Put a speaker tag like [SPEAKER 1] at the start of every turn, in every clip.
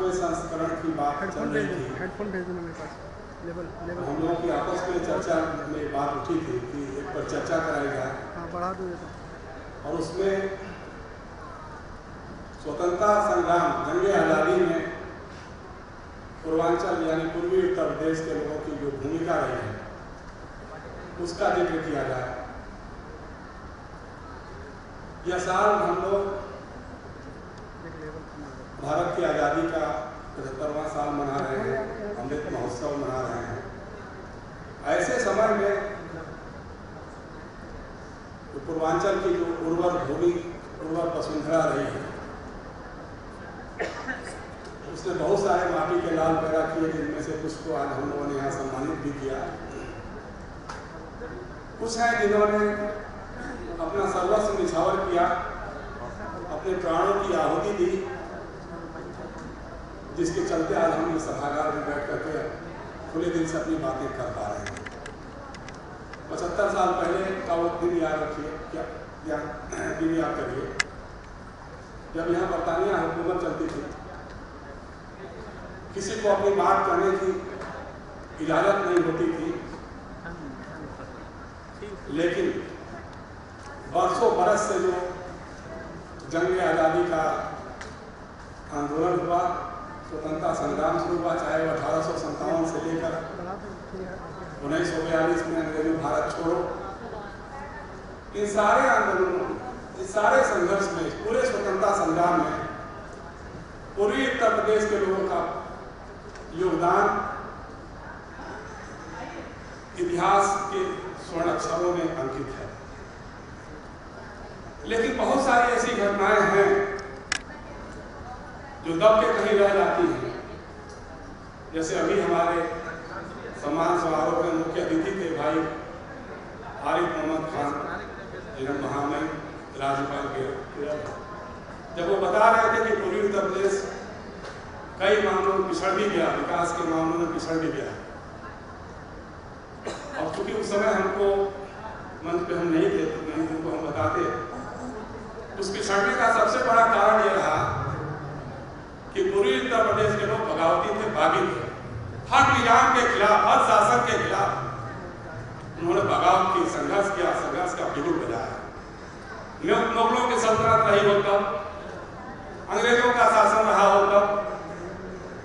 [SPEAKER 1] 5वें संस्करण की बात चल रही थी।
[SPEAKER 2] हेडफोन भेज देना मेरे पास। लेवल
[SPEAKER 1] हम लोगों की आपस में चर्चा में बात उठी थी कि एक पर चर्चा कराई जाए।
[SPEAKER 2] हाँ, बढ़ा दो ये तो।
[SPEAKER 1] और उसमें स्वतंत्रता संग्राम जंग आज़ादी में पूर्वांचल यानी पूर्वी उत्तर प्रदेश के लोगों की जो भूमिका रही है उसका जिक्र किया जाए। यह साल हम लोग भारत की आज़ादी का 75वां साल मना रहे हैं, अमृत महोत्सव मना रहे हैं। ऐसे समय में तो पूर्वांचल की जो उर्वर भूमि, उर्वर वसुंधरा रही है, उसने बहुत सारे माटी के लाल पैदा किए, जिनमें से कुछ को आज हम लोगों ने यहाँ सम्मानित भी किया। कुछ हैं जिन्होंने अपना सर्वस्व निछावर किया, अपने प्राणों की आहुति दी, जिसके चलते आज हम इस सभागार में बैठ करके खुले दिल से अपनी बातें कर पा रहे हैं। 75 साल पहले का वो दिन याद रखिए, क्या दिन याद करिए, जब यहाँ बरतानिया हुकूमत चलती थी। किसी को अपनी बात कहने की इजाज़त नहीं होती थी, लेकिन बरसों बरस से जो जंग आज़ादी का आंदोलन हुआ, स्वतंत्रता संग्राम शुरू हुआ, चाहे वो 1857 से लेकर 1942 में अंग्रेजों भारत छोड़ो, इन सारे आंदोलनों, इस सारे संघर्ष में, पूरे स्वतंत्रता संग्राम में पूर्वी उत्तर प्रदेश के लोगों का योगदान इतिहास के स्वर्ण अक्षरों में अंकित है। लेकिन बहुत सारी ऐसी घटनाएं हैं जो दब के कहीं रह जाती हैं। जैसे अभी हमारे सम्मान समारोह में मुख्य अतिथि थे भाई आरिफ मोहम्मद खान, जिन्हें महामहिम राज्यपाल के, जब वो बता रहे थे कि पूर्वी उत्तर प्रदेश कई मामलों में पिछड़ भी गया, विकास के मामलों में पिछड़ भी गया। और चूंकि उस समय हमको मंच पे हम नहीं थे, तो नहीं उनको हम बताते, उस पिछड़ने का सबसे बड़ा कारण यह रहा कि पूर्वी उत्तर प्रदेश के लोग बगावती थे, बागी थे। हर निजाम के खिलाफ, हर शासन के खिलाफ उन्होंने बगावत की, संघर्ष किया, संघर्ष का बिगुल बजाया। मुगलों की सल्तनत रही हो तब, अंग्रेजों का शासन रहा हो तब,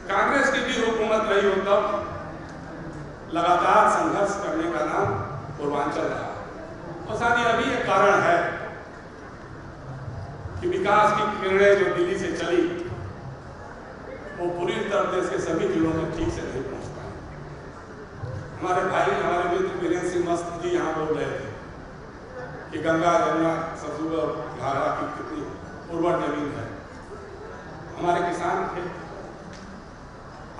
[SPEAKER 1] कांग्रेस की भी हुकूमत रही हो तब, लगातार संघर्ष करने का नाम पूर्वांचल रहा। और साथ ही अभी एक कारण है कि विकास की किरणें जो दिल्ली से चली, वो पूरी उत्तर प्रदेश के सभी जिलों में ठीक से नहीं पहुंच पाए। हमारे भाई, हमारे मित्र वीरेंद्र सिंह मस्त जी यहाँ बोल रहे थे कि गंगा, जमुना, सरजू और घाघरा की कितनी उर्वर जमीन है। हमारे किसान थे,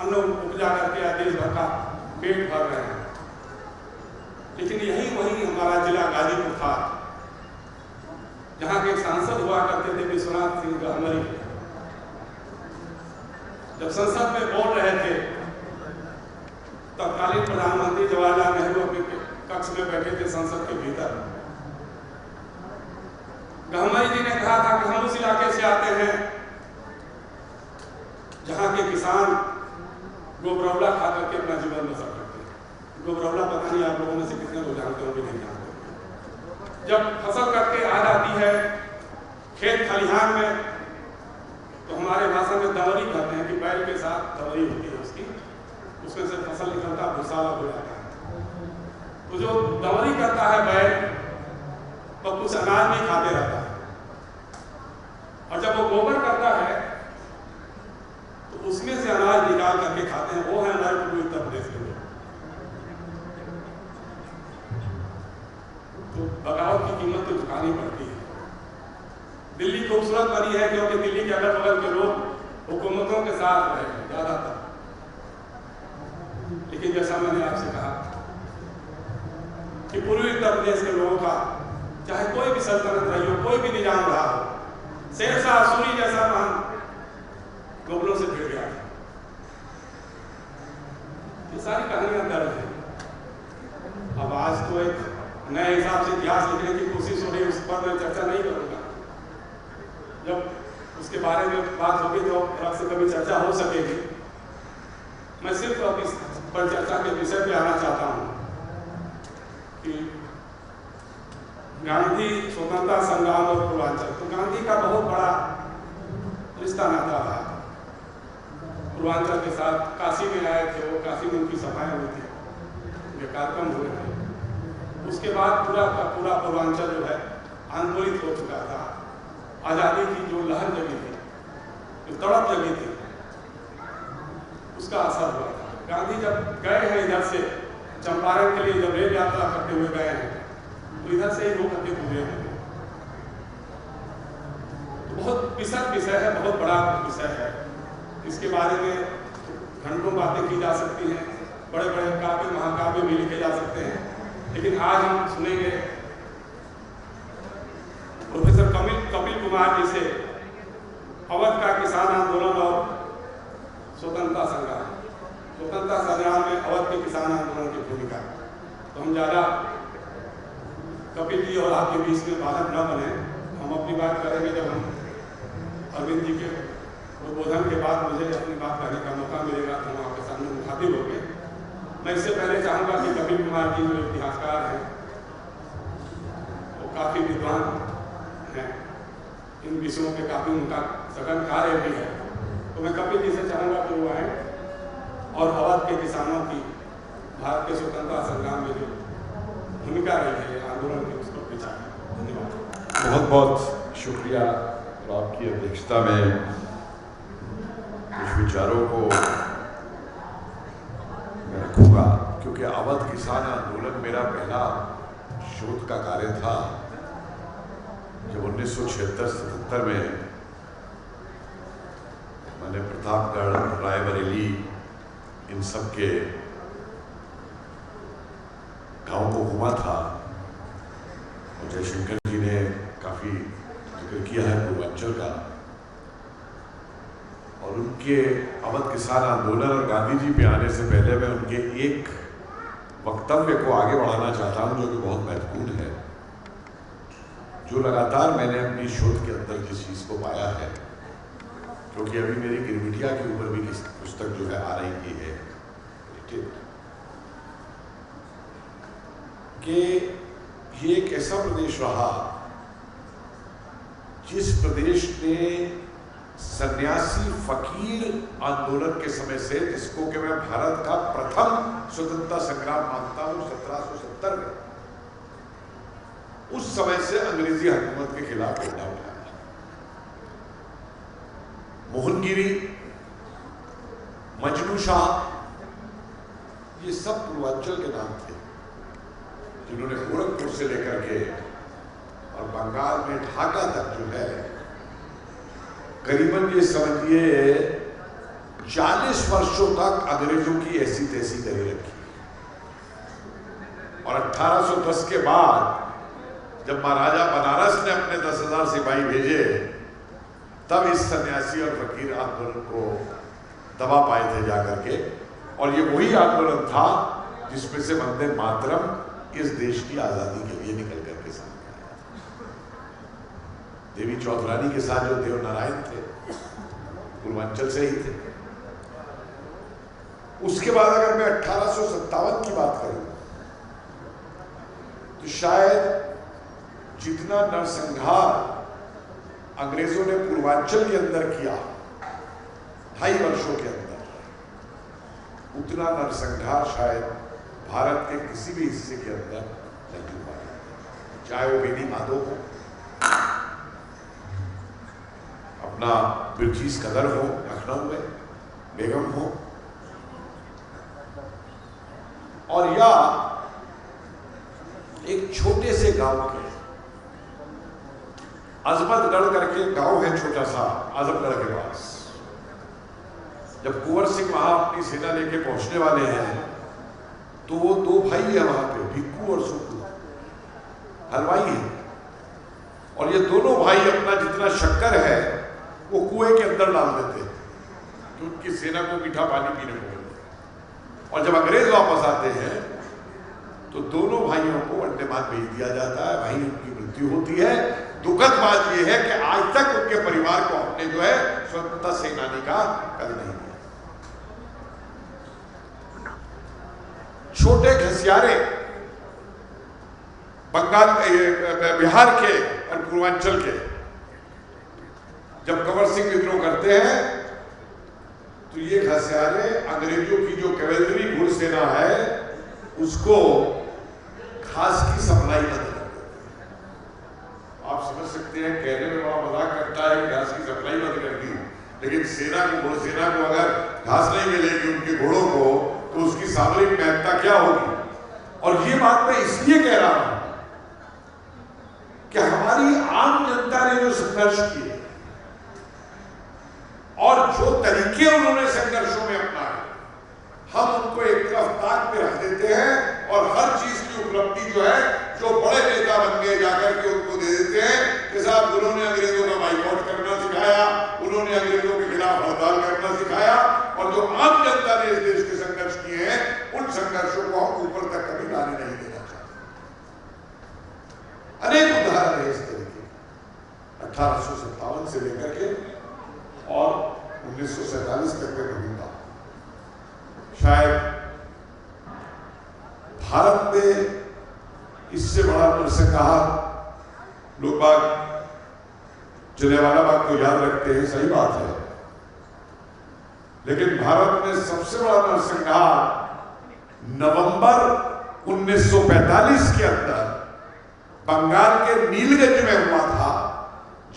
[SPEAKER 1] अन्न उपजा करके देश भर का पेट भर रहे हैं। लेकिन यही वही हमारा जिला गाजीपुर था, जहाँ के सांसद हुआ करते थे विश्वनाथ सिंह गहमरी। जब संसद में बोल रहे थे, तत्कालीन प्रधानमंत्री जवाहरलाल नेहरू अपने कक्ष में बैठे थे संसद के भीतर। गहमरी जी ने कहा था कि हम उस इलाके से आते हैं जहाँ के किसान गोबरौला खा करके अपना जीवन बसर करते हैं। गोबरौला पता नहीं आप लोगों में से कितने लोग जानते होंगे, नहीं जानते। जब फसल करके आ जाती है खेत खलिहान में, तो हमारे भाषा में दवरी कहते हैं कि बैल के साथ दवरी होती है उसकी, उसमें से फसल निकलता, भूसावा हो जाता है। तो जो दवरी करता है बैल, तो कुछ अनाज नहीं खाते रहता है। और जब वो गोबर करता है तो उसमें से अनाज निकाल करके खाते हैं। वो है हमारे पूर्वी उत्तर प्रदेश के लोग। तो बगावत की कीमत तो चुकानी पड़ती है। दिल्ली खूबसूरत बनी है क्योंकि दिल्ली के अगल बगल के लोग हुकूमतों के साथ रहे ज्यादातर। लेकिन जैसा मैंने आपसे कहा कि पूर्वी उत्तर प्रदेश के लोगों का चाहे कोई भी सल्तनत रही हो, कोई भी निजाम रहा हो, शेरशाह सूरी जैसा महान मुगलों से भिड़ गया। ये सारी कहानियां दर्ज है। अब आज तो एक नए हिसाब से इतिहास लिखने की कोशिश हो रही है, उस पर मैं चर्चा नहीं करूंगा। जब उसके बारे में बात होगी तो अलग से कभी चर्चा हो सकेगी। मैं सिर्फ अब इस पर चर्चा के विषय पे आना चाहता हूँ कि गांधी स्वतंत्रता संग्राम और पूर्वांचल। तो गांधी का बहुत बड़ा रिश्ता नाता रहा पूर्वांचल के साथ। काशी में आए थे वो, काशी में उनकी सभाएं हुई थी, ये कार्यक्रम हुए थे। उसके बाद पूरा का पूरा पूर्वांचल जो है आंदोलित हो चुका था। आज़ादी की जो लहर जगी थी, जो तड़प जगी थी, उसका असर हुआ था। गांधी जब गए हैं इधर से चंपारण के लिए, जब रेल यात्रा करते हुए गए हैं, तो इधर से ही होकर हुए हैं। तो बहुत विशद विषय है, बहुत बड़ा विषय है। इसके बारे में घंटों बातें की जा सकती हैं, बड़े बड़े काव्य महाकाव्य भी लिखे जा सकते हैं। लेकिन आज हम सुनेंगे प्रोफेसर कपिल कुमार जी से अवध का किसान आंदोलन और स्वतंत्रता संग्राम। स्वतंत्रता संग्राम में अवध के किसान आंदोलन की भूमिका। तो हम ज़्यादा कपिल जी और आपके बीच में बाधक न बने, हम अपनी बात करेंगे जब हम अरविंद जी के उद्बोधन के बाद मुझे अपनी बात कहने का मौका मिलेगा तो हम आपके सामने मुखातिब होंगे। मैं इससे पहले चाहूँगा कि कपिल कुमार जी जो इतिहासकार हैं, वो काफ़ी विद्वान हैं, इन विषयों पे काफ़ी उनका सघन कार्य भी है। तो मैं कपिल जी से चाहूँगा कि वो आए और अवध के किसानों की भारत के स्वतंत्रता संग्राम में जो भूमिका रही है आंदोलन की, उसको विचार। धन्यवाद।
[SPEAKER 3] बहुत बहुत शुक्रिया। और आपकी अध्यक्षता में कुछ विचारों को मैं रखूँगा, क्योंकि अवध किसान आंदोलन मेरा पहला शोध का कार्य था। जब 1976-77 में मैंने प्रतापगढ़, रायबरेली, इन सब के गाँव को घूमा था, और जयशंकर जी ने काफ़ी जिक्र किया है पूर्वांचल का, और उनके अवध किसान आंदोलन और गांधी जी पे आने से पहले मैं उनके एक वक्तव्य को आगे बढ़ाना चाहता हूं, जो कि बहुत महत्वपूर्ण है, जो लगातार मैंने अपनी शोध के अंदर जिस चीज़ को पाया है, क्योंकि अभी मेरी गिरमिटिया के ऊपर भी पुस्तक जो है आ रही है कि ये एक ऐसा प्रदेश रहा जिस प्रदेश ने सन्यासी फकीर आंदोलन के समय से, जिसको कि मैं भारत का प्रथम स्वतंत्रता संग्राम मानता हूं 1770 में, उस समय से अंग्रेजी हुकूमत के खिलाफ झंडा उठाया। मोहनगिरी, मजनू शाह, ये सब पूर्वांचल के नाम थे, जिन्होंने गोरखपुर से लेकर के और बंगाल में ढाका तक जो है करीबन ये समझिए 40 वर्षों तक अंग्रेजों की ऐसी तैसी करी रखी। और 1810 के बाद जब महाराजा बनारस ने अपने 10,000 सिपाही भेजे, तब इस सन्यासी और फकीर आंदोलन को दबा पाए थे जाकर के। और ये वही आंदोलन था जिसमें से वंदे मातरम इस देश की आजादी के लिए निकल करके सामने आया। देवी चौधरानी के साथ जो देव नारायण थे, पूर्वांचल से ही थे। उसके बाद अगर मैं 1857 की बात करूं, तो शायद जितना नरसंहार अंग्रेजों ने पूर्वांचल के अंदर किया 2.5 वर्षों के अंदर, उतना नरसंहार शायद भारत के किसी भी हिस्से के अंदर नहीं हुआ, चाहे वो बेनी माधो हो, अपना बिरजीस कदर हो लखनऊ में, बेगम हो, और या एक छोटे से गांव के अजमतगढ़ करके गांव है छोटा सा आजमगढ़ के पास, जब कुंवर सिंह वहां अपनी सेना लेके पहुंचने वाले हैं, तो वो 2 भाई है वहां पे, भिक्कू और सुक्कू, हलवाई है, और ये दोनों भाई अपना जितना शक्कर है वो कुएं के अंदर डाल देते हैं कि उनकी सेना को मीठा पानी पीने को मिले। और जब अंग्रेज वापस आते हैं तो दोनों भाइयों को अंडमान भेज दिया जाता है, वहीं उनकी मृत्यु होती है। दुखद बात यह है कि आज तक उनके परिवार को हमने जो है स्वतंत्रता सेनानी का कर नहीं दिया। छोटे घसियारे बंगाल, बिहार के और पूर्वांचल के जब कंवर सिंह विद्रोह करते हैं तो ये घसियारे अंग्रेजों की जो कैवेलरी घुड़सेना है उसको घास की सप्लाई बंद कर देते हैं। आप समझ सकते हैं, कहने में बड़ा मजाक करता है कि घास की सप्लाई बंद कर दी, लेकिन सेना को, घुड़सेना को अगर घास नहीं मिलेगी उनके घोड़ों को तो उसकी सामरिक महत्ता क्या होगी। और ये बात मैं इसलिए कह रहा हूं कि हमारी आम जनता ने जो संघर्ष किए और जो तरीके उन्होंने संघर्षों में अपनाए, हम उनको एक तरफ ताक पे रख देते हैं और हर चीज की उपलब्धि जो है, जो बड़े नेता बन गए जाकर के उनको दे देते हैं कि साहब उन्होंने अंग्रेजों का बाइकआउट करना सिखाया, उन्होंने अंग्रेजों के खिलाफ हड़ताल करना सिखाया, और जो आम जनता ने इस देश के संघर्ष किए हैं उन संघर्षों को हम ऊपर तक कभी लाने नहीं देना चाहते। अनेक उदाहरण है इस तरीके, 1857 से लेकर के और 1947 तक मैं कहूंगा, शायद भारत में इससे बड़ा नरसंहार, लोग बाग जलियांवाला बाग को याद रखते हैं, सही बात है, लेकिन भारत में सबसे बड़ा नरसंहार नवंबर 1945 के अंदर बंगाल के नीलगंज में हुआ था,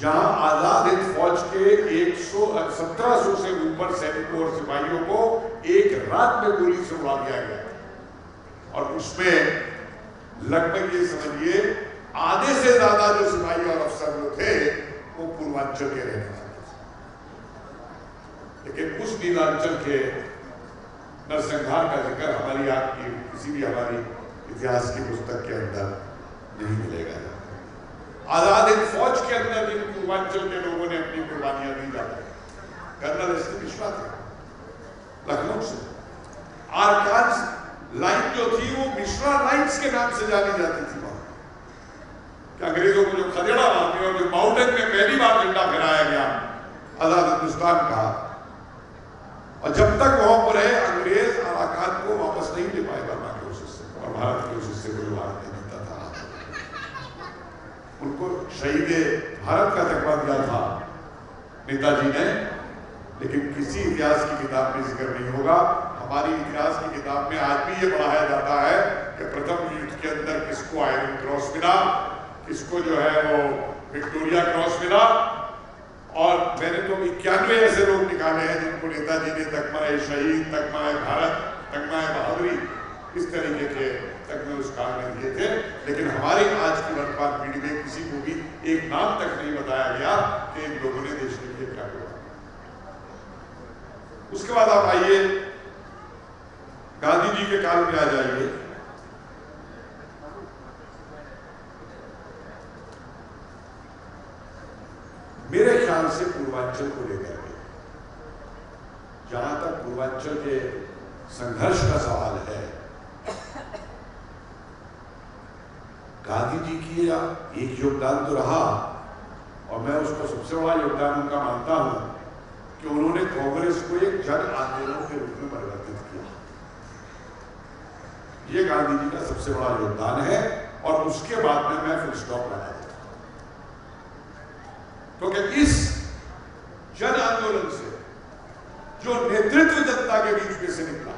[SPEAKER 3] जहां आजाद हिंद फौज के 1700 से ऊपर सैनिकों और सिपाहियों को एक रात में गोली से उड़ा दिया गया, और उसमें लगभग ये समझिए आधे से ज्यादा जो सिपाही और अफसर लोग थे वो पूर्वांचल के रहने वाले थे। लेकिन उस नीलांचल के नरसंहार का जिक्र हमारी आपकी किसी भी हमारी इतिहास की पुस्तक के अंदर नहीं मिलेगा। आजाद हिंद फौज के अंदर जिन पूर्वांचल के लोगों ने अपनी कुर्बानियां दी जाती, कर्नल एस टी मिश्रा थे लखनऊ से, आरकांस लाइन जो थी वो मिश्रा लाइन्स के नाम से जानी जाती थी वहां, कि अंग्रेजों को जो खदेड़ा मारते और जो माउंटेन में पहली बार झंडा फहराया गया आजाद हिंदुस्तान का, और जब तक वहां पर है अंग्रेज अराकान को वापस नहीं ले पाए बर्मा के उस हिस्से, और भारत के उस हिस्से को जो भारत ने जीता था, उनको शहीद भारत का तकवा दिया था नेताजी ने, लेकिन किसी इतिहास की किताब में जिक्र नहीं होगा। हमारी इतिहास की किताब में आज भी ये पढ़ाया जाता है कि प्रथम युद्ध के अंदर किसको आयरन क्रॉस मिला, किसको जो है वो विक्टोरिया क्रॉस मिला, और मैंने तो 91 ऐसे लोग निकाले हैं जिनको नेताजी ने तकमा शहीद, तकमा भारत, तकमा बहादुरी, इस तरीके के तकमे उस काल में दिए थे। लेकिन हमारी आज की वर्तमान पीढ़ी में किसी को भी एक नाम तक नहीं बताया गया कि इन लोगों ने देश के लिए क्या किया। उसके बाद आप आइए गांधी जी के काल में आ जाइए। मेरे ख्याल से पूर्वांचल को लेकर के, जहां तक पूर्वांचल के संघर्ष का सवाल है, गांधी जी की एक योगदान तो रहा, और मैं उसको सबसे बड़ा योगदान उनका मानता हूं कि उन्होंने कांग्रेस को एक जन आंदोलन के रूप में परिवर्तित किया। ये गांधी जी का सबसे बड़ा योगदान है, और उसके बाद में मैं फुल स्टॉप लगा देता हूं, क्योंकि इस जन आंदोलन से जो नेतृत्व जनता के बीच में से निकला,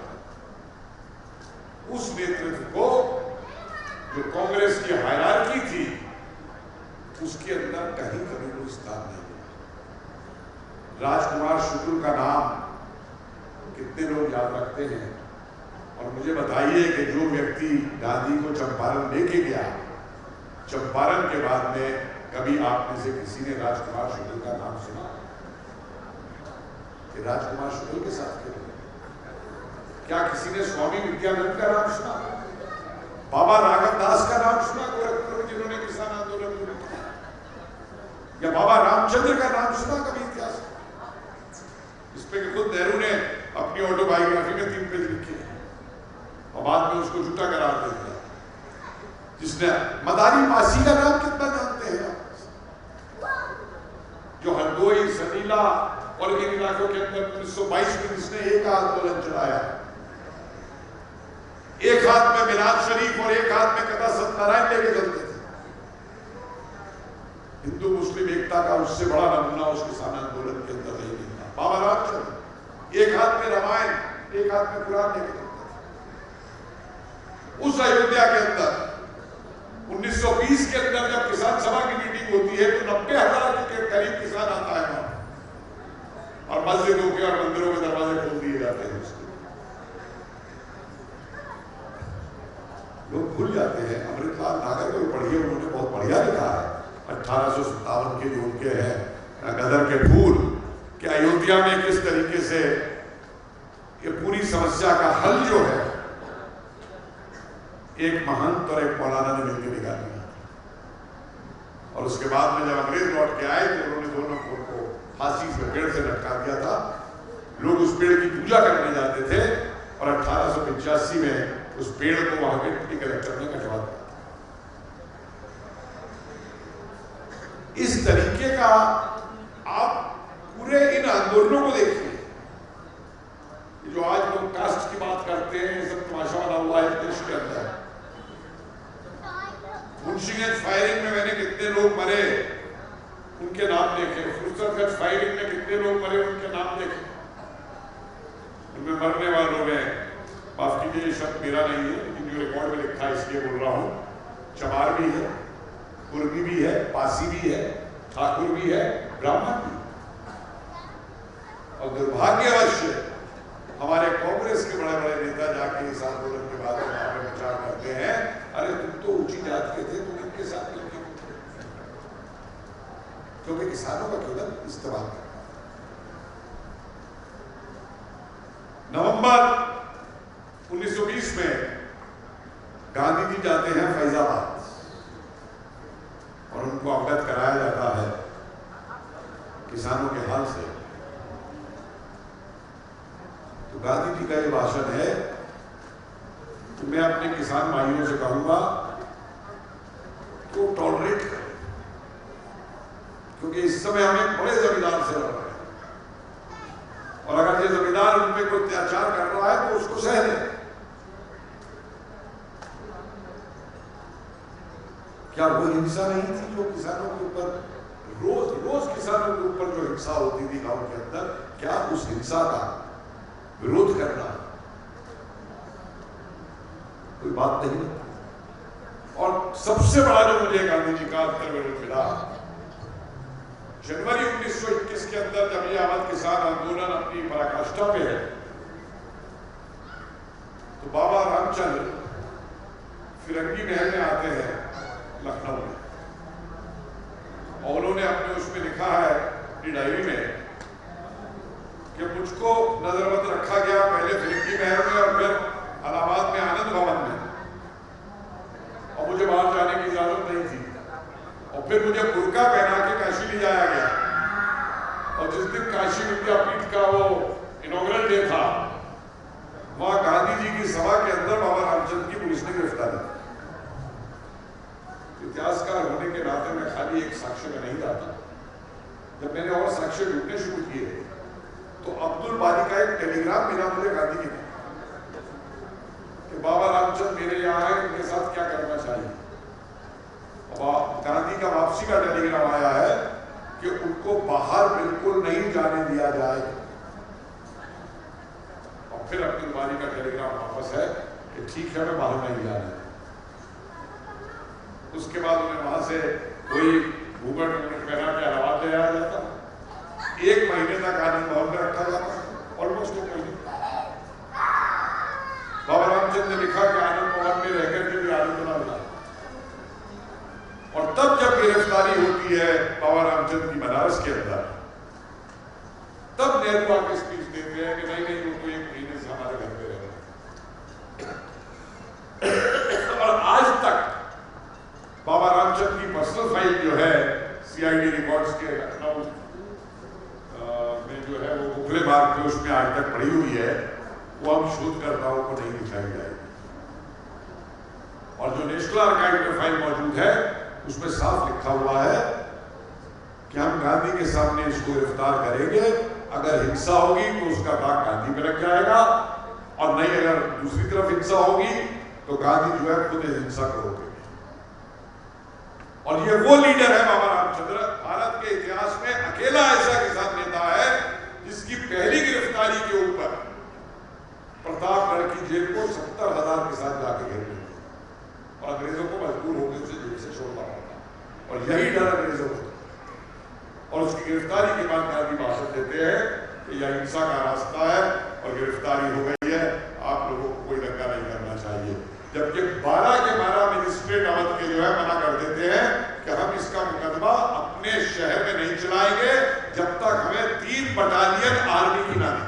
[SPEAKER 3] उस नेतृत्व को जो कांग्रेस की हायरार्की थी उसके अंदर कहीं कभी कोई स्थान नहीं मिला। राजकुमार शुक्ल का नाम कितने लोग याद रखते हैं, और मुझे बताइए कि जो व्यक्ति गांधी को चंपारण लेके गया, चंपारण के बाद में कभी आप में से किसी ने राजकुमार शुक्ल का नाम सुना? कि राजकुमार शुक्ल के साथ क्या किसी ने स्वामी विद्यानंद का नाम सुना? बाबा राघव दास का नाम सुना गोरखपुर में, जिन्होंने किसान आंदोलन शुरू किया? या बाबा रामचंद्र का नाम सुना कभी इतिहास? इस पे खुद नेहरू ने अपनी ऑटोबायोग्राफी में 3 पेज लिखे और बाद में उसको झूठा करार दे दिया। जिसने मदारी मासी का नाम कितना जानते हैं आप? मिला और इन इलाकों के अंदर 1922 में जिसने एक आंदोलन चलाया, एक हाथ में मिलाद शरीफ और एक हाथ में कथा सत्यनारायण लेके चलते थे। हिंदू मुस्लिम एकता का उससे बड़ा नमूना उस किसान आंदोलन के अंदर नहीं मिलता। बाबा रामचंद्र एक हाथ में रामायण एक हाथ में कुरान लेके चलते थे। उस अयोध्या के अंदर 1920 के अंदर जब किसान सभा की मीटिंग होती है तो 90,000 के करीब किसान आता है वहां और मस्जिदों के और मंदिरों के दरवाजे खोल दिए जाते हैं। लोग भूल जाते हैं। अमृतलाल नागर को पढ़िए, उन्होंने बहुत बढ़िया लिखा है 1857 के जो उनके हैं गदर के फूल कि अयोध्या में किस तरीके से ये पूरी समस्या का हल जो है एक महंत और एक मौलाना ने मिलकर निकाल दिया। और उसके बाद में जब अंग्रेज लौट के आए तो उन्होंने दोनों को फांसी से पेड़ से लटका दिया था। लोग उस पेड़ की पूजा करने जाते थे और 1885 में उस पेड़ को वहां के डिप्टी कलेक्टर ने कटवा दिया। इस तरीके का आप पूरे इन आंदोलनों को देखिए। जो आज लोग कास्ट की बात करते हैं, ये सब तमाशा बना हुआ है देश के अंदर। मुंशीगंज फायरिंग में मैंने कितने लोग मरे उनके नाम देखे, फुर्सतगंज फायरिंग में कितने लोग मरे उनके नाम देखे। उनमें मरने वालों में, माफ कीजिए ये शब्द मेरा नहीं है लेकिन जो रिकॉर्ड में लिखा है इसलिए बोल रहा हूं, चमार भी है, कुर्मी भी है, पासी भी है, ठाकुर भी है, ब्राह्मण भी। और दुर्भाग्यवश हमारे कांग्रेस के बड़े बड़े नेता जाके इस आंदोलन के बारे में विचार करते हैं, अरे तुम तो ऊंची जात के थे, तुम इनके साथ मिलकर क्योंकि किसानों का केवल इस्तेमाल करना। नवंबर 1920 में गांधी जी जाते हैं फैजाबाद और उनको अवगत कराया जाता है किसानों के हाल से। तो गांधी जी का ये भाषण है कि मैं अपने किसान भाइयों से कहूंगा कि वो टॉलरेट करें, क्योंकि इस समय हम एक बड़े जमींदार से लड़ रहे हैं और अगर ये जमींदार उन पे कोई अत्याचार कर रहा है तो उसको सह लें। क्या वो हिंसा नहीं थी जो किसानों के ऊपर रोज रोज किसानों के ऊपर जो हिंसा होती थी गांव के अंदर, क्या उस हिंसा का विरोध करना कोई बात नहीं। और सबसे बड़ा जो मुझे गांधी जी का अंतर विरोध मिला, जनवरी 1921 के अंदर जब ये अवध किसान आंदोलन अपनी पराकाष्ठा पे है तो बाबा रामचंद्र फिरंगी महल में आते हैं लखनऊ में और उन्होंने अपने उसमें लिखा है अपनी डायरी में कि मुझको नजरबंद रखा गया पहले फिरंगी महल में और फिर इलाहाबाद में आनंद भवन में, और मुझे बाहर जाने की इजाजत नहीं थी। और फिर मुझे बुर्का पहना के काशी ले जाया गया और जिस दिन काशी विद्यापीठ का वो इनॉग्रल डे था वहां गांधी जी की सभा के अंदर बाबा रामचंद्र की पुलिस ने गिरफ्तार किया। इतिहासकार होने के नाते मैं खाली एक साक्ष्य में नहीं रहता। जब मैंने और साक्ष्य ढूंढने शुरू किए तो अब्दुल बारी का एक टेलीग्राम मिला मुझे गांधी जी कि बाबा रामचंद्र मेरे यहाँ आए, उनके साथ क्या करना चाहिए। गांधी का वापसी का टेलीग्राम आया है कि उनको बाहर बिल्कुल नहीं जाने दिया जाए। और फिर अब्दुल बारी का टेलीग्राम वापस है कि ठीक है मैं बाहर नहीं जाना। उसके बाद उन्हें वहां से कोई घूंघट पहना के इलाहाबाद ले आया जाता, 1 महीने तक आनंद भवन में रखा जाता, ऑलमोस्ट 1 महीने। बाबा रामचंद्र ने लिखा कि आनंद भवन में रहकर के भी आलोचना मिला। और तब जब गिरफ्तारी होती है बाबा रामचंद्र की बनारस के अंदर, तब नेहरू आके स्पीच देते हैं कि नहीं वो तो 1 महीने से हमारे घर पे रह रहे। और आज तक बाबा रामचंद्र की पर्सनल फाइल जो है सीआईडी रिकॉर्ड्स के लखनऊ में जो है वो मुखले मार्ग पे उसमें आज तक पड़ी हुई है, वो अब शोधकर्ताओं को नहीं दिखाई जाएगी। और जो नेशनल आर्काइव में फाइल मौजूद है उसमें साफ लिखा हुआ है कि हम गांधी के सामने इसको गिरफ्तार करेंगे, अगर हिंसा होगी तो उसका दाग गांधी पे लग जाएगा, और नहीं अगर दूसरी तरफ हिंसा होगी तो गांधी जो है खुद हिंसा करोगे। और ये वो लीडर है बाबा रामचंद्र, भारत के इतिहास में अकेला ऐसा किसान नेता है जिसकी पहली गिरफ्तारी के ऊपर प्रतापगढ़ की जेल को 70,000 के साथ जाके घेर लेते और अंग्रेजों को मजबूर होकर उसे जेल से छोड़ना पड़ता, और यही डर अंग्रेजों को। और उसकी गिरफ्तारी के बाद गांधी भाषण देते हैं कि यह हिंसा का रास्ता है और गिरफ्तारी हो गई है, आप लोगों को कोई दंगा नहीं करना चाहिए। जबकि 12 के 12 मजिस्ट्रेट अवध के जो है मना कर देते हैं कि हम इसका मुकदमा अपने शहर में नहीं चलाएंगे जब तक हमें 3 बटालियन आर्मी की ना दी।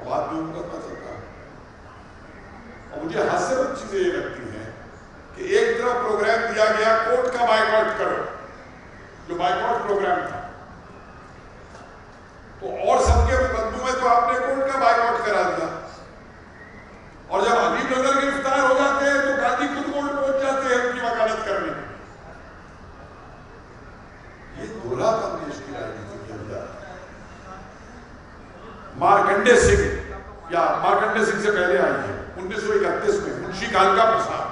[SPEAKER 3] बात भी मुकदमा चलता है। और मुझे हास्यवत चीजें ये लगती हैं कि एक तरफ प्रोग्राम दिया गया कोर्ट का बाइकआउट करो, जो बाइकआउट प्रोग्राम था, तो और सबके मुकदमों में तो आपने कोर्ट का बाइकआउट करा दिया, और जब अजीब नगर गिरफ्तार हो जाते हैं तो गांधी खुद कोर्ट पहुंच जाते हैं उनकी वकालत करने। ये दोहरा काम देश की राजनीति के अंदर। मार्कंडे सिंह, या मार्कंडे सिंह से पहले आई है 1931 में मुंशी कालका प्रसाद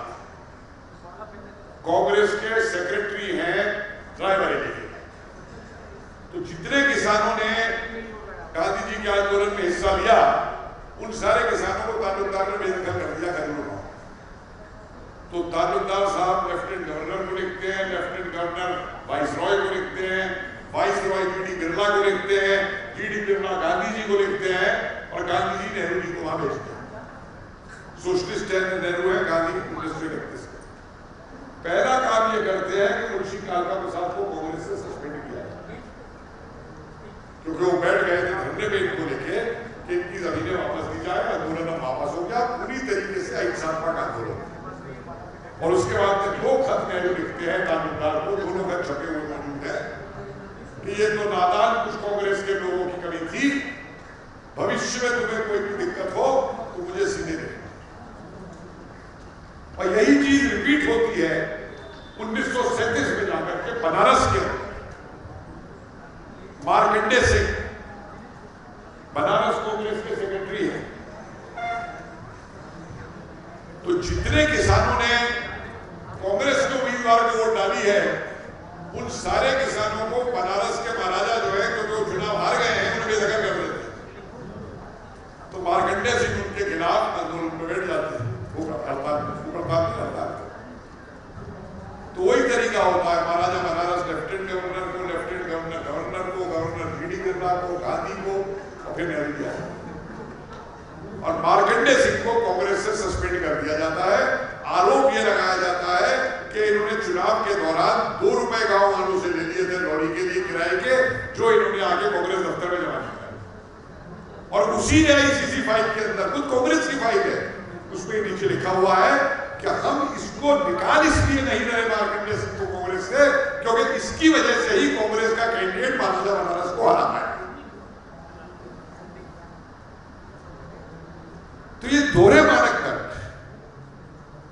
[SPEAKER 3] कांग्रेस के सेक्रेटरी हैं रायबरेली के। तो जितने किसानों ने गांधी जी के आंदोलन में हिस्सा लिया उन सारे किसानों को तालुकदार ने बेदखल कर दिया खैरुल। तो तालुकदार साहब लेफ्टिनेंट गवर्नर को लिखते हैं, लेफ्टिनेंट गवर्नर वाइसरॉय को लिखते हैं, वाइसरॉय जीडी बिरला को लिखते हैं, जीडी बिरला गांधी जी को लिखते हैं, और गांधी जी नेहरू जी को वहां भेजते हैं। सोशलिस्ट नेहरू है, गांधी 1931 का। पहला काम ये करते हैं कि मुंशी कालका प्रसाद को कांग्रेस से सस्पेंड किया, क्योंकि वो बैठ गए थे धरने पे इनको लेके कि इनकी जमीनें वापस दी जाए, आंदोलन वापस हो गया पूरी तरीके से अहिंसात्मक आंदोलन। और उसके बाद में 2 खत नेहरू लिखते हैं तालुकदार को, दोनों खत छपे हुए मौजूद है कि ये तो नादान कुछ कांग्रेस के लोगों की कमी थी, भविष्य में तुम्हें कोई भी दिक्कत हो तो मुझे सीधे देखना। और यही चीज रिपीट होती है 1937 में जाकर के बनारस के मार्कंडे सिंह, बनारस कांग्रेस के सेक्रेटरी है। तो जितने किसानों ने कांग्रेस के उम्मीदवार को वोट डाली है उन सारे किसानों को बनारस के महाराजा जो है, क्योंकि वो चुनाव हार गए हैं, उन्हें बेदखल कर देते हैं। तो मार्कंडे सिंह उनके खिलाफ आंदोलन में बैठ जाते हैं, वो प्रताप नहीं रहता। तो वही तरीका होता है, महाराजा बनारस लेफ्टिनेंट गवर्नर को, लेफ्टिनेंट गवर्नर गवर्नर को, गवर्नर जीडी बिरला को, गांधी को, और फिर नेहरू जी। और मार्कंडे सिंह को कांग्रेस से सस्पेंड कर दिया जाता है। आरोप यह लगाया जाता है कि इन्होंने चुनाव के दौरान 2 रुपए गांव वालों से ले लिए थे लॉरी के लिए किराए के, जो इन्होंने आगे कांग्रेस दफ्तर में जमा किया। और उसी AICC फाइल के अंदर, खुद कांग्रेस की फाइल है, उसमें नीचे लिखा हुआ है कि हम इसको निकाल इसलिए नहीं रहे मार्कंडे सिंह को कांग्रेस से, क्योंकि इसकी वजह से ही कांग्रेस का कैंडिडेट महाराजा बनारस को हरा पाया। तो ये दोहरे मानक तक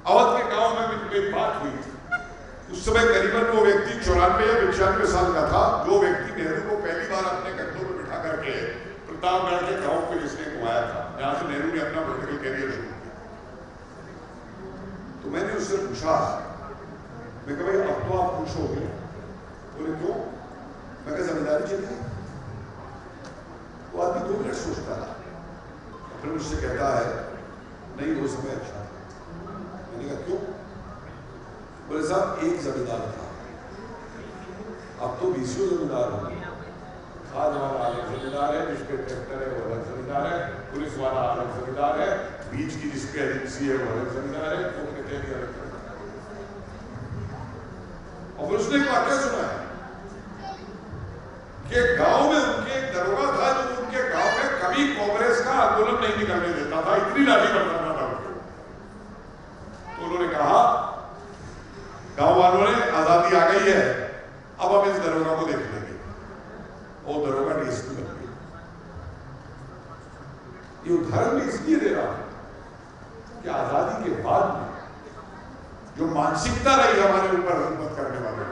[SPEAKER 3] अवध के गांव में मेरी बात हुई थी। उस समय करीबन वो व्यक्ति 94 या 95 साल का था, जो व्यक्ति नेहरू को पहली बार अपने कंधों पर बिठा करके प्रतापगढ़ के गांव पे जिसने घुमाया था, जहां से नेहरू ने अपना पॉलिटिकल कैरियर शुरू किया। तो मैंने उससे पूछा, मैं कहा भाई अब तो आप खुश हो गए? बोले क्यों? मैं कहा जिम्मेदारी चली। वो आदमी 2 मिनट सोचता था, फिर मुझसे कहता है नहीं वो समय अच्छा था। मैंने कहा क्यों? बोले साहब एक जमींदार था, अब तो 20 जमींदार हो गए। खाद वाला अलग जमींदार है, जिसपे ट्रैक्टर है वो अलग जमींदार है, पुलिस वाला अलग जमींदार है, बीच की जिसपे एजेंसी है वो अलग जमींदार है, वो कहते हैं अलग। और फिर उसने एक वाक्य सुना है कि गांव में उनके एक दरोगा था जो उनके गांव में कभी कांग्रेस का आंदोलन नहीं निकलने देता था, इतनी लाठी बरसाता था उनको। तो उन्होंने कहा गांव वालों ने आजादी आ गई है, अब हम इस दरोगा को देख लेंगे। वो दरोगा डीएसपी बन गया। ये उदाहरण इसलिए दे रहा हूं कि आजादी के बाद में जो मानसिकता रही हमारे ऊपर हुकूमत करने वाले,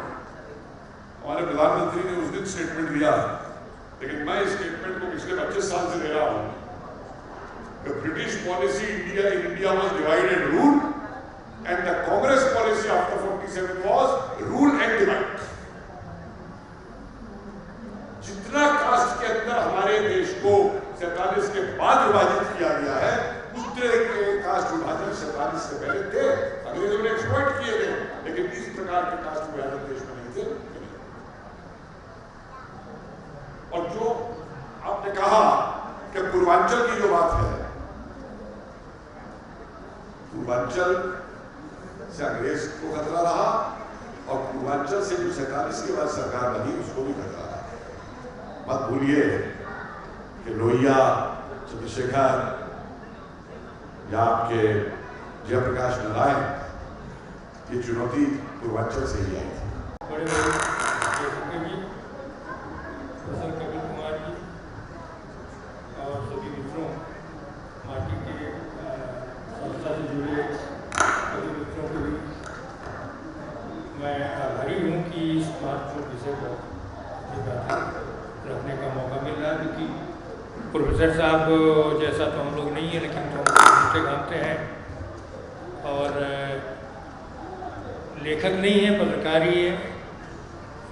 [SPEAKER 1] हमारे प्रधानमंत्री ने उस दिन स्टेटमेंट दिया, लेकिन मैं इस स्टेटमेंट को पिछले 25 साल से ले रहा हूं। British policy in India was divide and rule, and the Congress policy after 47 was rule and divide. जितना कास्ट के अंदर हमारे देश को 47 के बाद विभाजित किया गया है, उतने के कास्ट विभाजन 47 से पहले थे। अंग्रेजों ने एक्सप्लॉइट किए थे, लेकिन इस प्रकार के कास्ट विभाजन देश में नहीं थे। और जो आपने कहा कि पूर्वांचल की जो बात है, पूर्वांचल से अंग्रेज को खतरा रहा, और पूर्वांचल से जो 47 के बाद सरकार बनी उसको भी खतरा रहा। मत भूलिए कि लोहिया, चंद्रशेखर या आपके जयप्रकाश नारायण, ये चुनौती पूर्वांचल से ही आई थी।
[SPEAKER 4] बड़े बड़े जी, फसल कपिल कुमार जी और सभी मित्रों, पार्टी के संस्था से जुड़े सभी मित्रों को भी मैं आभारी हूँ कि इस महत्वपूर्ण विषय पर रखने का मौका मिल रहा है, क्योंकि प्रोफेसर साहब जैसा तो हम लोग नहीं है, लेकिन तो हम घामते हैं और लेखक नहीं है, पत्रकार ही है,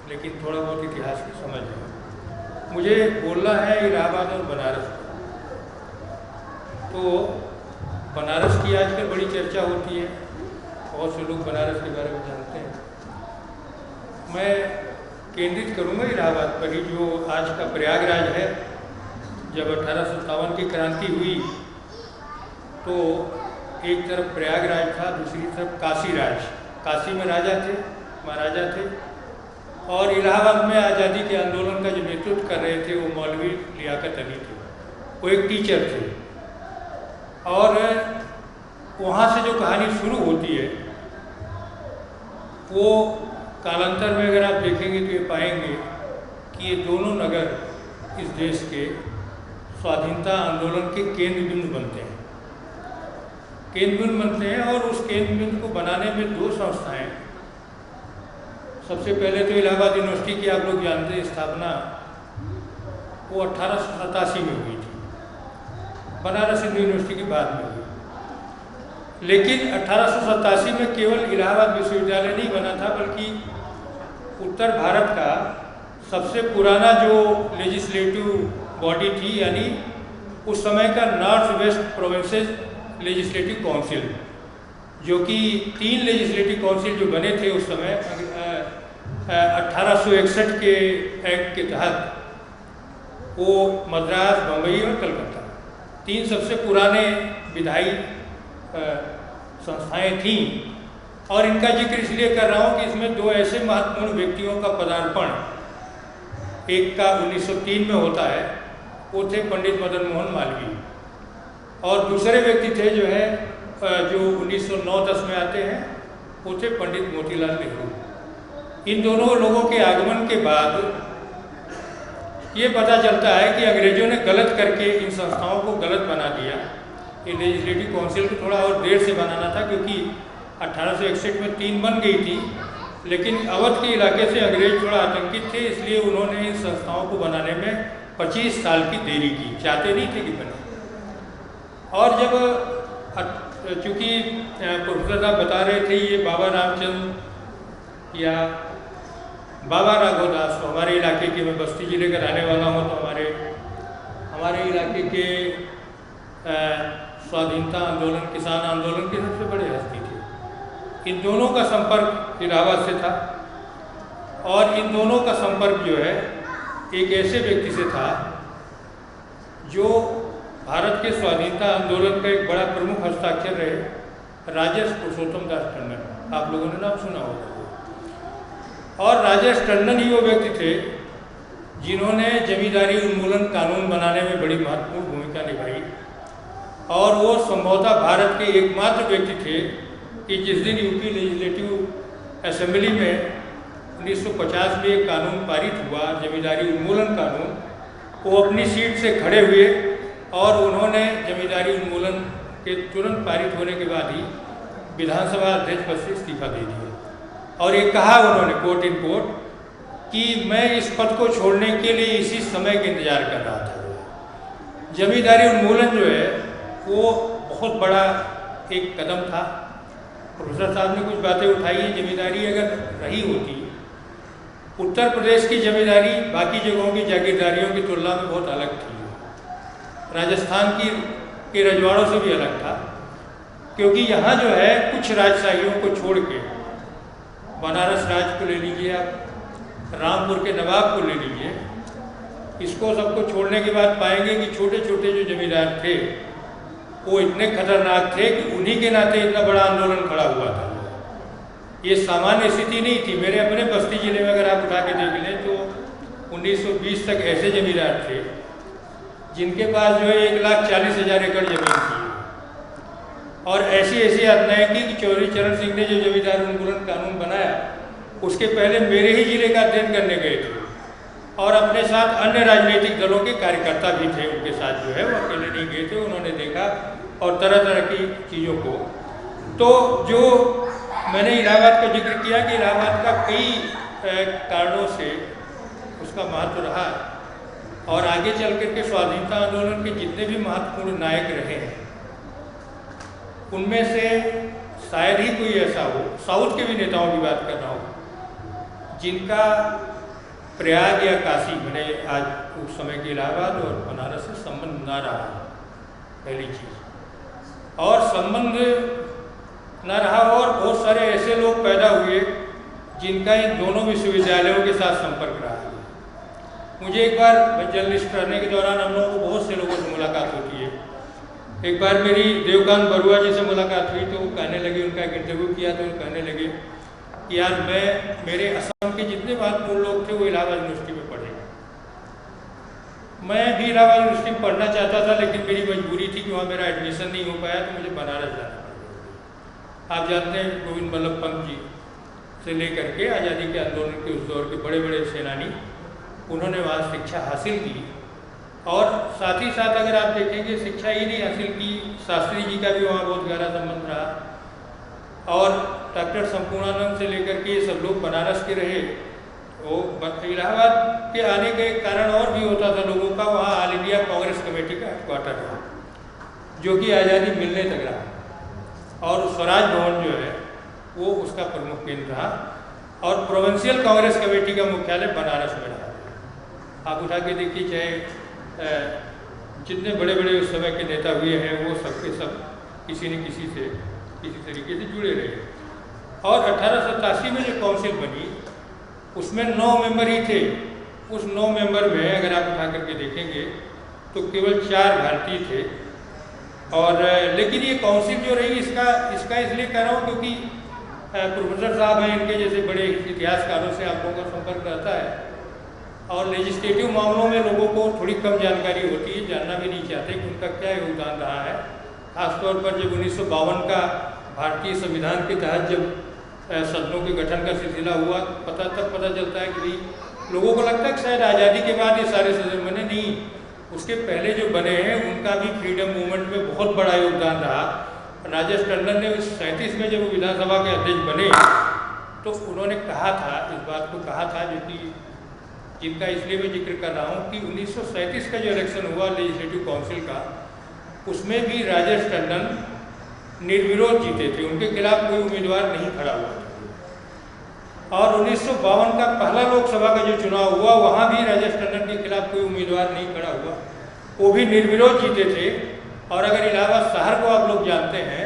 [SPEAKER 4] लेकिन थोड़ा बहुत इतिहास की समझ है। मुझे बोलना है इलाहाबाद और बनारस। तो बनारस की आजकल बड़ी चर्चा होती है, बहुत से लोग बनारस के बारे में जानते हैं। मैं केंद्रित करूँगा इलाहाबाद पर ही, जो आज का प्रयागराज है। जब 1857 की क्रांति हुई तो एक तरफ प्रयागराज था, दूसरी तरफ काशी राज। काशी में राजा थे, महाराजा थे, और इलाहाबाद में आज़ादी के आंदोलन का जो नेतृत्व कर रहे थे वो मौलवी लियाकत अली थे। वो एक टीचर थे, और वहाँ से जो कहानी शुरू होती है वो कालांतर में अगर आप देखेंगे तो ये पाएंगे कि ये दोनों नगर इस देश के स्वाधीनता आंदोलन के केंद्र बिंदु बनते हैं, और उस केंद्र बिंदु को बनाने में दो संस्थाएं। सबसे पहले तो इलाहाबाद यूनिवर्सिटी की आप लोग जानते हैं स्थापना वो 1887 में हुई थी, बनारस हिंदू यूनिवर्सिटी की बाद में हुई। लेकिन 1887 में केवल इलाहाबाद विश्वविद्यालय नहीं बना था, बल्कि उत्तर भारत का सबसे पुराना जो लेजिस्लेटिव बॉडी थी, यानी उस समय का north west provinces legislative council, जो कि 3 लेजिस्लेटिव काउंसिल जो बने थे उस समय 1861 के एक्ट के तहत, वो मद्रास, बम्बई और कलकत्ता 3 सबसे पुराने विधायी संस्थाएं थीं। और इनका जिक्र इसलिए कर रहा हूँ कि इसमें 2 ऐसे महत्वपूर्ण व्यक्तियों का पदार्पण, एक का 1903 में होता है, वो थे पंडित मदन मोहन मालवीय, और दूसरे व्यक्ति थे जो 1909-10 में आते हैं, वो थे पंडित मोतीलाल नेहरू। इन दोनों लोगों के आगमन के बाद ये पता चलता है कि अंग्रेजों ने गलत करके इन संस्थाओं को गलत बना दिया। ये लेजिस्लेटिव काउंसिल को थोड़ा और देर से बनाना था, क्योंकि 1861 में 3 बन गई थी, लेकिन अवध के इलाके से अंग्रेज थोड़ा आतंकित थे, इसलिए उन्होंने इन संस्थाओं को बनाने में 25 साल की देरी की, चाहते नहीं थे कि बने। और जब चूँकि प्रोफेसर साहब बता रहे थे ये बाबा रामचंद्र या बाबा राघव दास, तो हमारे इलाके के, मैं बस्ती जिले का रहने वाला हूँ, तो हमारे इलाके के स्वाधीनता आंदोलन, किसान आंदोलन के सबसे बड़े हस्ती थे। इन दोनों का संपर्क इलाहाबाद से था, और इन दोनों का संपर्क जो है एक ऐसे व्यक्ति से था जो भारत के स्वाधीनता आंदोलन का एक बड़ा प्रमुख हस्ताक्षर रहे, राजेश पुरुषोत्तम दास टंडन। आप लोगों ने नाम सुना होगा। और राजेश टंडन ही वो व्यक्ति थे जिन्होंने जमींदारी उन्मूलन कानून बनाने में बड़ी महत्वपूर्ण भूमिका निभाई, और वो संभवतः भारत के एकमात्र व्यक्ति थे कि जिस दिन यूपी लेजिस्लेटिव असेंबली में 1950 में एक कानून पारित हुआ, जमींदारी उन्मूलन कानून, वो अपनी सीट से खड़े हुए और उन्होंने जमींदारी उन्मूलन के तुरंत पारित होने के बाद ही विधानसभा अध्यक्ष पद से इस्तीफा दे दिया। और ये कहा उन्होंने, कोट इन कोट, कि मैं इस पद को छोड़ने के लिए इसी समय का इंतजार कर रहा था। जमींदारी उन्मूलन जो है वो बहुत बड़ा एक कदम था। प्रोफेसर साहब ने कुछ बातें उठाई हैं। जमींदारी अगर रही होती, उत्तर प्रदेश की जमींदारी बाकी जगहों की जागीरदारियों की तुलना में बहुत अलग थी, राजस्थान के रजवाड़ों से भी अलग था, क्योंकि यहाँ जो है कुछ राजशाहियों को छोड़ के, बनारस राज को ले लीजिए आप, रामपुर के नवाब को ले लीजिए, इसको सबको छोड़ने के बाद पाएंगे कि छोटे छोटे जो जमींदार थे वो इतने खतरनाक थे कि उन्हीं के नाते इतना बड़ा आंदोलन खड़ा हुआ था। ये सामान्य स्थिति नहीं थी। मेरे अपने बस्ती जिले में अगर आप उठा के देख लें तो 1920 तक ऐसे जमींदार थे जिनके पास जो है 1,40,000 एकड़ जमीन थी, और ऐसी ऐसी यातनाएं की कि चौधरी चरण सिंह ने जो जमींदार उन्मूलन कानून बनाया उसके पहले मेरे ही जिले का अध्ययन करने गए थे, और अपने साथ अन्य राजनीतिक दलों के कार्यकर्ता भी थे उनके साथ, जो है वो अकेले नहीं गए थे। उन्होंने देखा और तरह तरह की चीज़ों को। तो जो मैंने इलाहाबाद का जिक्र किया कि इलाहाबाद का कई कारणों से उसका महत्व रहा, और आगे चल करके स्वाधीनता आंदोलन के जितने भी महत्वपूर्ण नायक रहे हैं उनमें से शायद ही कोई ऐसा हो, साउथ के भी नेताओं की बात कर रहा हूँ, जिनका प्रयाग या काशी, मैंने आज उस समय के इलाहाबाद और बनारस से संबंध ना रहा, पहली चीज़, और संबंध ना रहा, और बहुत सारे ऐसे लोग पैदा हुए जिनका इन दोनों विश्वविद्यालयों के साथ संपर्क रहा है। मुझे एक बार जर्नलिस्ट रहने के दौरान हम लोगों को बहुत से लोगों से मुलाकात होती है। एक बार मेरी देवकांत बरुआ जी से मुलाकात हुई तो वो कहने लगे, उनका एक इंटरव्यू किया तो वो कहने लगे कि यार मेरे असम के जितने महत्वपूर्ण लोग थे वो इलाहाबाद यूनिवर्सिटी में पढ़े। मैं भी इलाहाबाद यूनिवर्सिटी में पढ़ना चाहता था, लेकिन मेरी मजबूरी थी कि वहाँ मेरा एडमिशन नहीं हो पाया, तो मुझे बनारस जाना पड़ा। आप जानते हैं गोविंद बल्लभ पंत जी से लेकर के आज़ादी के आंदोलन के उस दौर के बड़े बड़े सेनानी, उन्होंने वहाँ शिक्षा हासिल की, और साथ ही साथ अगर आप देखेंगे शिक्षा ही नहीं हासिल की, शास्त्री जी का भी वहाँ बहुत गहरा संबंध रहा, और डॉक्टर संपूर्णानंद से लेकर के ये सब लोग बनारस के रहे। वो इलाहाबाद के आने के कारण और भी होता था लोगों का, वहाँ ऑल इंडिया कांग्रेस कमेटी का हेडक्वार्टर रहा, जो कि आज़ादी मिलने तक रहा, और स्वराज भवन जो है वो उसका प्रमुख केंद्र रहा, और प्रोविंशियल कांग्रेस कमेटी का मुख्यालय बनारस में रहा। आप उठा के देखिए, चाहे जितने बड़े बड़े उस समय के नेता हुए हैं वो सबके सब किसी न किसी से किसी तरीके से जुड़े रहे। और 1887 में जो काउंसिल बनी उसमें 9 मेंबर ही थे। उस 9 मेंबर में अगर आप उठा करके देखेंगे तो केवल 4 भारतीय थे। और लेकिन ये काउंसिल जो रही इसका इसलिए कह रहा हूँ क्योंकि प्रोफेसर साहब हैं, इनके जैसे बड़े इतिहासकारों से आप लोगों का संपर्क रहता है, और लेजिस्लेटिव मामलों में लोगों को थोड़ी कम जानकारी होती है, जानना भी नहीं चाहते कि उनका क्या योगदान रहा है। खासतौर पर जब 1952 का भारतीय संविधान के तहत जब सदनों के गठन का सिलसिला हुआ, तब पता चलता है कि भाई लोगों को लगता है कि शायद आज़ादी के बाद ये सारे सदन बने, नहीं, उसके पहले जो बने हैं उनका भी फ्रीडम मूवमेंट में बहुत बड़ा योगदान रहा। राजेश टंडन ने 1937 में जब वो विधानसभा के अध्यक्ष बने तो उन्होंने कहा था, इस बात को कहा था, जो कि जिनका इसलिए मैं जिक्र कर रहा हूँ कि 1937 का जो इलेक्शन हुआ लेजिस्लेटिव काउंसिल का, उसमें भी राजेश टंडन निर्विरोध जीते थे, उनके खिलाफ कोई उम्मीदवार नहीं खड़ा हुआ था। और 1952 का पहला लोकसभा का जो चुनाव हुआ वहाँ भी राजेश टंडन के खिलाफ कोई उम्मीदवार नहीं खड़ा हुआ, वो भी निर्विरोध जीते थे। और अगर इलाहाबाद शहर को आप लोग जानते हैं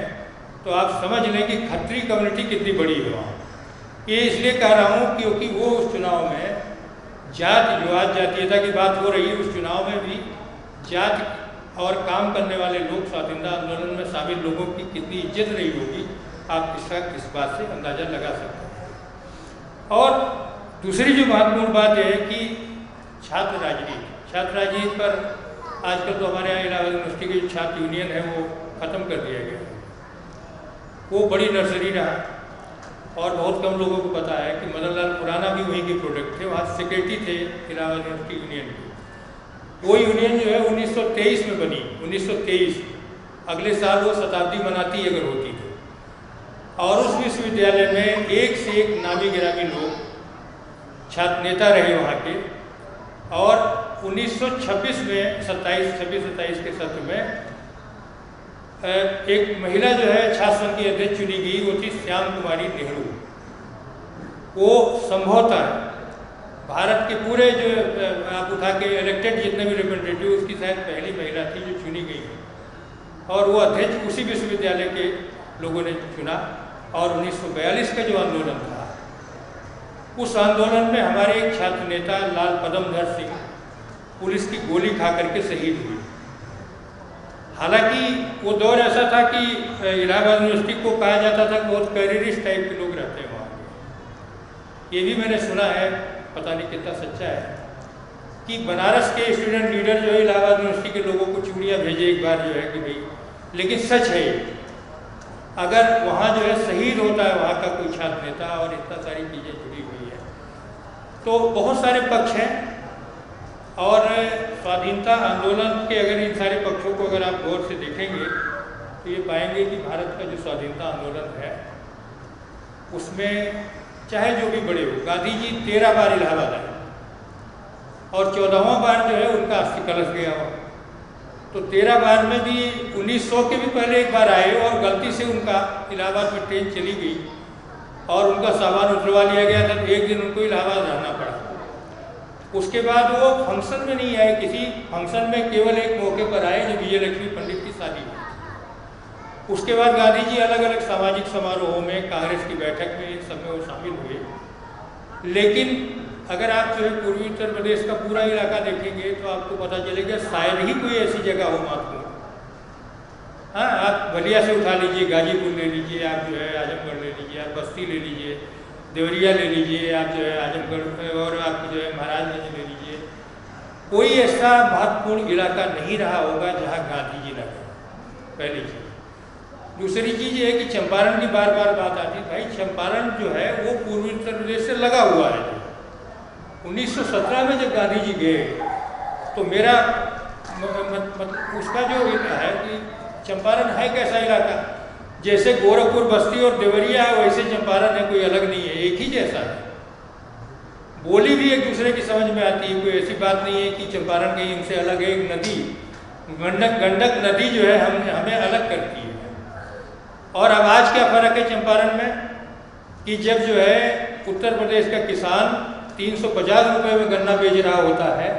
[SPEAKER 4] तो आप समझ लें कि खत्री कम्युनिटी कितनी बड़ी है वहाँ। ये इसलिए कह रहा हूँ क्योंकि वो उस चुनाव में जात विवाद जातीयता की बात हो रही है, उस चुनाव में भी जात और काम करने वाले लोग स्वाधीनता आंदोलन में शामिल लोगों की कितनी इज्जत रही होगी, आप इस बात से अंदाज़ा लगा सकते हैं। और दूसरी जो महत्वपूर्ण बात है कि छात्र राजनीति पर आजकल तो हमारे यहाँ इलाहाबाद यूनिवर्सिटी की जो छात्र यूनियन है वो ख़त्म कर दिया गया है। वो बड़ी नर्सरी रहा, और बहुत कम लोगों को पता है कि मदन लाल खुराना भी वहीं के प्रोडक्ट थे, वहाँ सेक्रेटरी थे इलाहाबाद यूनिवर्सिटी यूनियन की। वो यूनियन जो है 1923 में बनी, 1923, अगले साल वो शताब्दी मनाती अगर होती तो। और उस विश्वविद्यालय में एक से एक नामी गिरामी लोग छात्र नेता रहे वहाँ के, और 1926 में 26-27 के सत्र में एक महिला जो है छात्र संघ की अध्यक्ष चुनी गई, वो थी श्याम कुमारी नेहरू। वो संभवतः भारत के पूरे जो आप उठा के इलेक्टेड जितने भी रिप्रेजेंटेटिव, उसकी शायद पहली महिला थी जो चुनी गई, और वो अध्यक्ष उसी विश्वविद्यालय के लोगों ने चुना। और 1942 का जो आंदोलन था, उस आंदोलन में हमारे एक छात्र नेता लाल पदमधर सिंह पुलिस की गोली खा करके शहीद हुए। हालांकि वो दौर ऐसा था कि इलाहाबाद यूनिवर्सिटी को कहा जाता था कि बहुत कैरियरिस्ट टाइप के लोग रहते हैं वहाँ के। ये भी मैंने सुना है, पता नहीं कितना सच्चा है, कि बनारस के स्टूडेंट लीडर जो है इलाहाबाद यूनिवर्सिटी के लोगों को चूड़ियाँ भेजे एक बार, जो है कि भाई, लेकिन सच है अगर वहाँ जो है शहीद होता है वहाँ का कोई छात्र नेता और इतना सारी चीज़ें जुड़ी हुई है, तो बहुत सारे पक्ष हैं। और स्वाधीनता आंदोलन के अगर इन सारे पक्षों को अगर आप गौर से देखेंगे तो ये पाएंगे कि भारत का जो स्वाधीनता आंदोलन है उसमें चाहे जो भी बड़े हो, गांधी जी 13 बार इलाहाबाद आए और 14वां बार जो है उनका अस्थि कलश गया हुआ। तो 13 बार में भी 1900 के भी पहले एक बार आए और गलती से उनका इलाहाबाद में ट्रेन चली गई और उनका सामान उतरवा लिया गया था, तो एक दिन उनको इलाहाबाद रहना पड़ा। उसके बाद वो फंक्शन में नहीं आए, किसी फंक्शन में केवल एक मौके पर आए जो विजयलक्ष्मी पंडित की शादी हुई। उसके बाद गांधी जी अलग अलग सामाजिक समारोहों में, कांग्रेस की बैठक में, इन सब में वो शामिल हुए। लेकिन अगर आप जो है पूर्वी उत्तर प्रदेश का पूरा इलाका देखेंगे तो आपको पता चलेगा शायद ही कोई ऐसी जगह हो महत्वपूर्ण। हाँ, आप बलिया से उठा लीजिए, गाजीपुर ले लीजिए, आप जो है आजमगढ़ ले लीजिए, आप बस्ती ले लीजिए, देवरिया ले लीजिए, आप जो है आजमगढ़, और आप जो है महाराजगंज ले लीजिए, कोई ऐसा महत्वपूर्ण इलाका नहीं रहा होगा जहाँ गांधी जी न गए, पहली चीज़। दूसरी चीज़ ये है कि चंपारण की बार बार बात आती है। भाई चंपारण जो है वो पूर्वी उत्तर प्रदेश से लगा हुआ है। 1917 में जब गांधी जी गए तो मेरा उसका जो है कि चंपारण है कैसा इलाका, जैसे गोरखपुर, बस्ती और देवरिया है वैसे चंपारण है, कोई अलग नहीं है, एक ही जैसा है। बोली भी एक दूसरे की समझ में आती है, कोई ऐसी बात नहीं है कि चंपारण कहीं इनसे अलग है। एक नदी गंडक नदी जो है हमें अलग करती है। और अब आज क्या फ़र्क है चंपारण में कि जब जो है उत्तर प्रदेश का किसान 350 रुपये में गन्ना बेच रहा होता है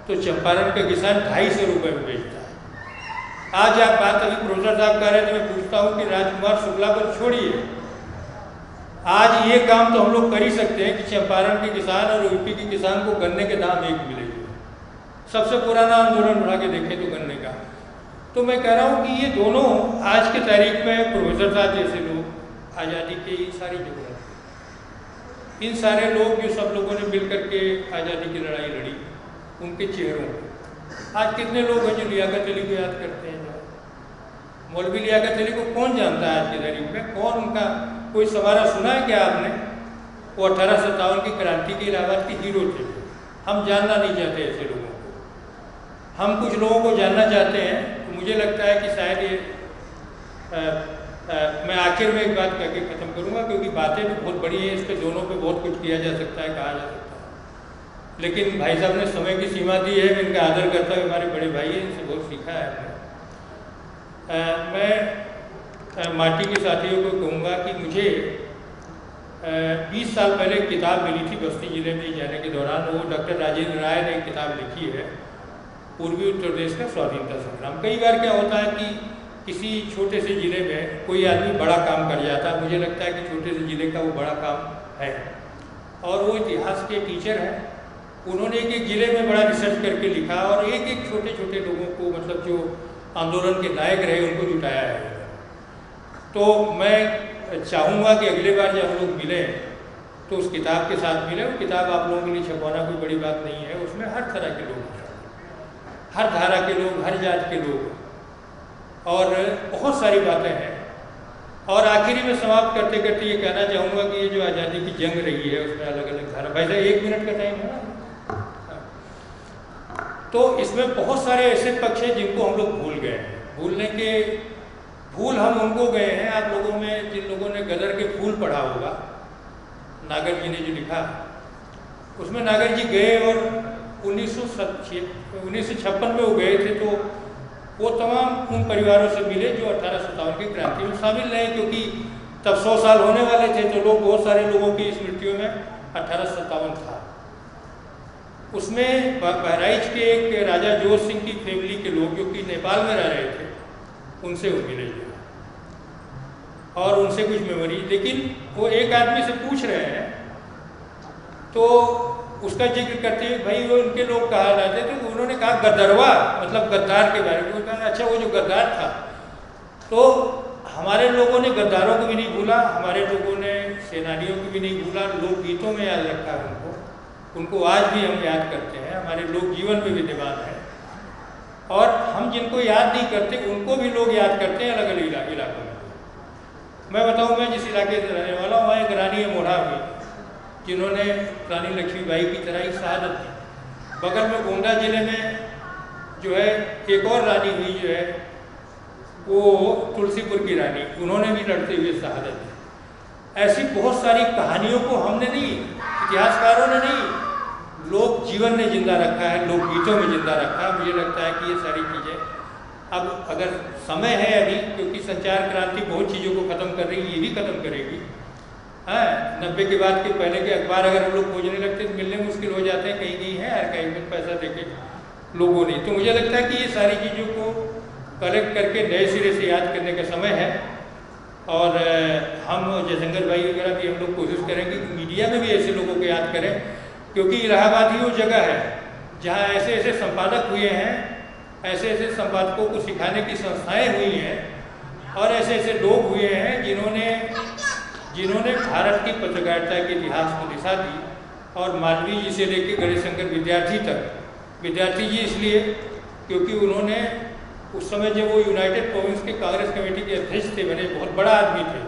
[SPEAKER 4] तो चंपारण का किसान 250 रुपये में बेचता है। आज आप बात अभी प्रोफेसर साहब कह रहे थे, मैं पूछता हूँ कि राजकुमार शुक्ला पर छोड़िए, आज ये काम तो हम लोग कर ही सकते हैं कि चंपारण के किसान और यूपी के किसान को गन्ने के दाम एक मिलेंगे। सबसे पुराना आंदोलन उठा के देखें तो गन्ने का। तो मैं कह रहा हूँ कि ये दोनों आज के तारीख में प्रोफेसर साहब जैसे लोग, आज़ादी के ये सारी जगह, इन सारे लोग जो सब लोगों ने मिल करके आज़ादी की लड़ाई लड़ी, उनके चेहरों को आज कितने लोग हैं जो लियाकत अली को याद करते हैं। मौलवी लियाकत अली को कौन जानता है आज की तारीख में? कौन उनका कोई सवारा सुना है क्या आपने? वो 1857 की क्रांति के इलाहाबाद के हीरो थे। हम जानना नहीं चाहते ऐसे लोगों को, हम कुछ लोगों को जानना चाहते हैं। तो मुझे लगता है कि शायद ये मैं आखिर में एक बात कह के ख़त्म करूँगा, क्योंकि बातें भी बहुत बड़ी हैं, इस पर दोनों पे बहुत कुछ किया जा सकता है, कहा जा सकता है। लेकिन भाई साहब ने समय की सीमा दी है, मैं इनका आदर करता हूँ, हमारे बड़े भाई हैं, इनसे बहुत सीखा है हमने। मैं माटी के साथियों को कहूँगा कि मुझे 20 साल पहले एक किताब मिली थी बस्ती ज़िले में जाने के दौरान। वो डॉक्टर राजेंद्र राय ने एक किताब लिखी है, पूर्वी उत्तर प्रदेश का स्वाधीनता संग्राम। कई बार क्या होता है कि किसी छोटे से ज़िले में कोई आदमी बड़ा काम कर जाता है, मुझे लगता है कि छोटे से ज़िले का वो बड़ा काम है, और वो इतिहास के टीचर हैं। उन्होंने एक एक ज़िले में बड़ा रिसर्च करके लिखा और एक एक छोटे छोटे लोगों को, मतलब जो आंदोलन के नायक रहे, उनको जुटाया है। तो मैं चाहूँगा कि अगले बार जब हम लोग मिलें तो उस किताब के साथ मिलें। वो किताब आप लोगों के लिए छपवाना कोई बड़ी बात नहीं है। उसमें हर तरह के लोग हैं, हर धारा के लोग, हर जात के लोग, और बहुत सारी बातें हैं। और आखिरी में समाप्त करते करते ये कहना चाहूँगा कि ये जो आज़ादी की जंग रही है उसमें अलग अलग धारा, भाई साहब 1 मिनट का टाइम है ना, तो इसमें बहुत सारे ऐसे पक्ष हैं जिनको हम लोग भूल गए हैं। भूल हम उनको गए हैं, आप लोगों में जिन लोगों ने गदर के फूल पढ़ा होगा, नागर जी ने जो लिखा, उसमें नागर जी गए और 1956 में वो गए थे, तो वो तमाम उन परिवारों से मिले जो 1857 की क्रांति में शामिल रहे, क्योंकि तब 100 साल होने वाले थे, तो लोग बहुत सारे लोगों की स्मृतियों में 1857 था। उसमें बहराइच के एक राजा जोर सिंह की फैमिली के लोग जो कि नेपाल में रह रहे थे, उनसे वो मिले और उनसे कुछ मेमोरी, लेकिन वो एक आदमी से पूछ रहे हैं तो उसका जिक्र करते हुए भाई वो उनके लोग कहा जाते, तो उन्होंने कहा गद्दरवा, मतलब गद्दार के बारे में। कहा अच्छा वो जो गद्दार था, तो हमारे लोगों ने गद्दारों को भी नहीं भूला, हमारे लोगों ने सेनानियों को भी नहीं भूला, लोकगीतों में याद रखा है उनको आज भी हम याद करते हैं, हमारे लोग जीवन में विद्यमान है। और हम जिनको याद नहीं करते उनको भी लोग याद करते हैं अलग अलग इलाकों में। मैं बताऊं, मैं जिस इलाके से रहने वाला हूँ, वहाँ एक रानी है मोढ़ा में, जिन्होंने रानी लक्ष्मीबाई की तरह ही शहादत दी। बगल में गोंडा जिले में जो है एक और रानी हुई जो है वो तुलसीपुर की रानी, उन्होंने भी लड़ते हुए शहादत दी। ऐसी बहुत सारी कहानियों को हमने नहीं, इतिहासकारों ने नहीं, लोक जीवन ने जिंदा रखा है, लोकगीतों में जिंदा रखा है। मुझे लगता है कि ये सारी चीज़ें अब अगर समय है अभी, क्योंकि संचार क्रांति बहुत चीज़ों को ख़त्म कर रही है, ये भी ख़त्म करेगी। हाँ, 90 के बाद के पहले के अखबार अगर हम लोग खोजने लगते तो मिलने मुश्किल हो जाते हैं, कहीं कहीं है आर्काइव में, पैसा देके लोगों ने। तो मुझे लगता है कि ये सारी चीज़ों को कलेक्ट करके नए सिरे से याद करने का समय है। और हम जयशंकर भाई वगैरह भी हम लोग कोशिश करेंगे कि मीडिया में भी ऐसे लोगों को याद करें, क्योंकि इलाहाबाद ही वो जगह है जहाँ ऐसे ऐसे संपादक हुए हैं, ऐसे ऐसे संपादकों को सिखाने की संस्थाएं हुई हैं, और ऐसे ऐसे लोग हुए हैं जिन्होंने भारत की पत्रकारिता के इतिहास को दिशा दी। और मालवीय जी से लेकर गणेशशंकर विद्यार्थी तक, विद्यार्थी जी इसलिए क्योंकि उन्होंने उस समय जब वो यूनाइटेड प्रोविंस के कांग्रेस कमेटी के अध्यक्ष थे, बने बहुत बड़ा आदमी थे,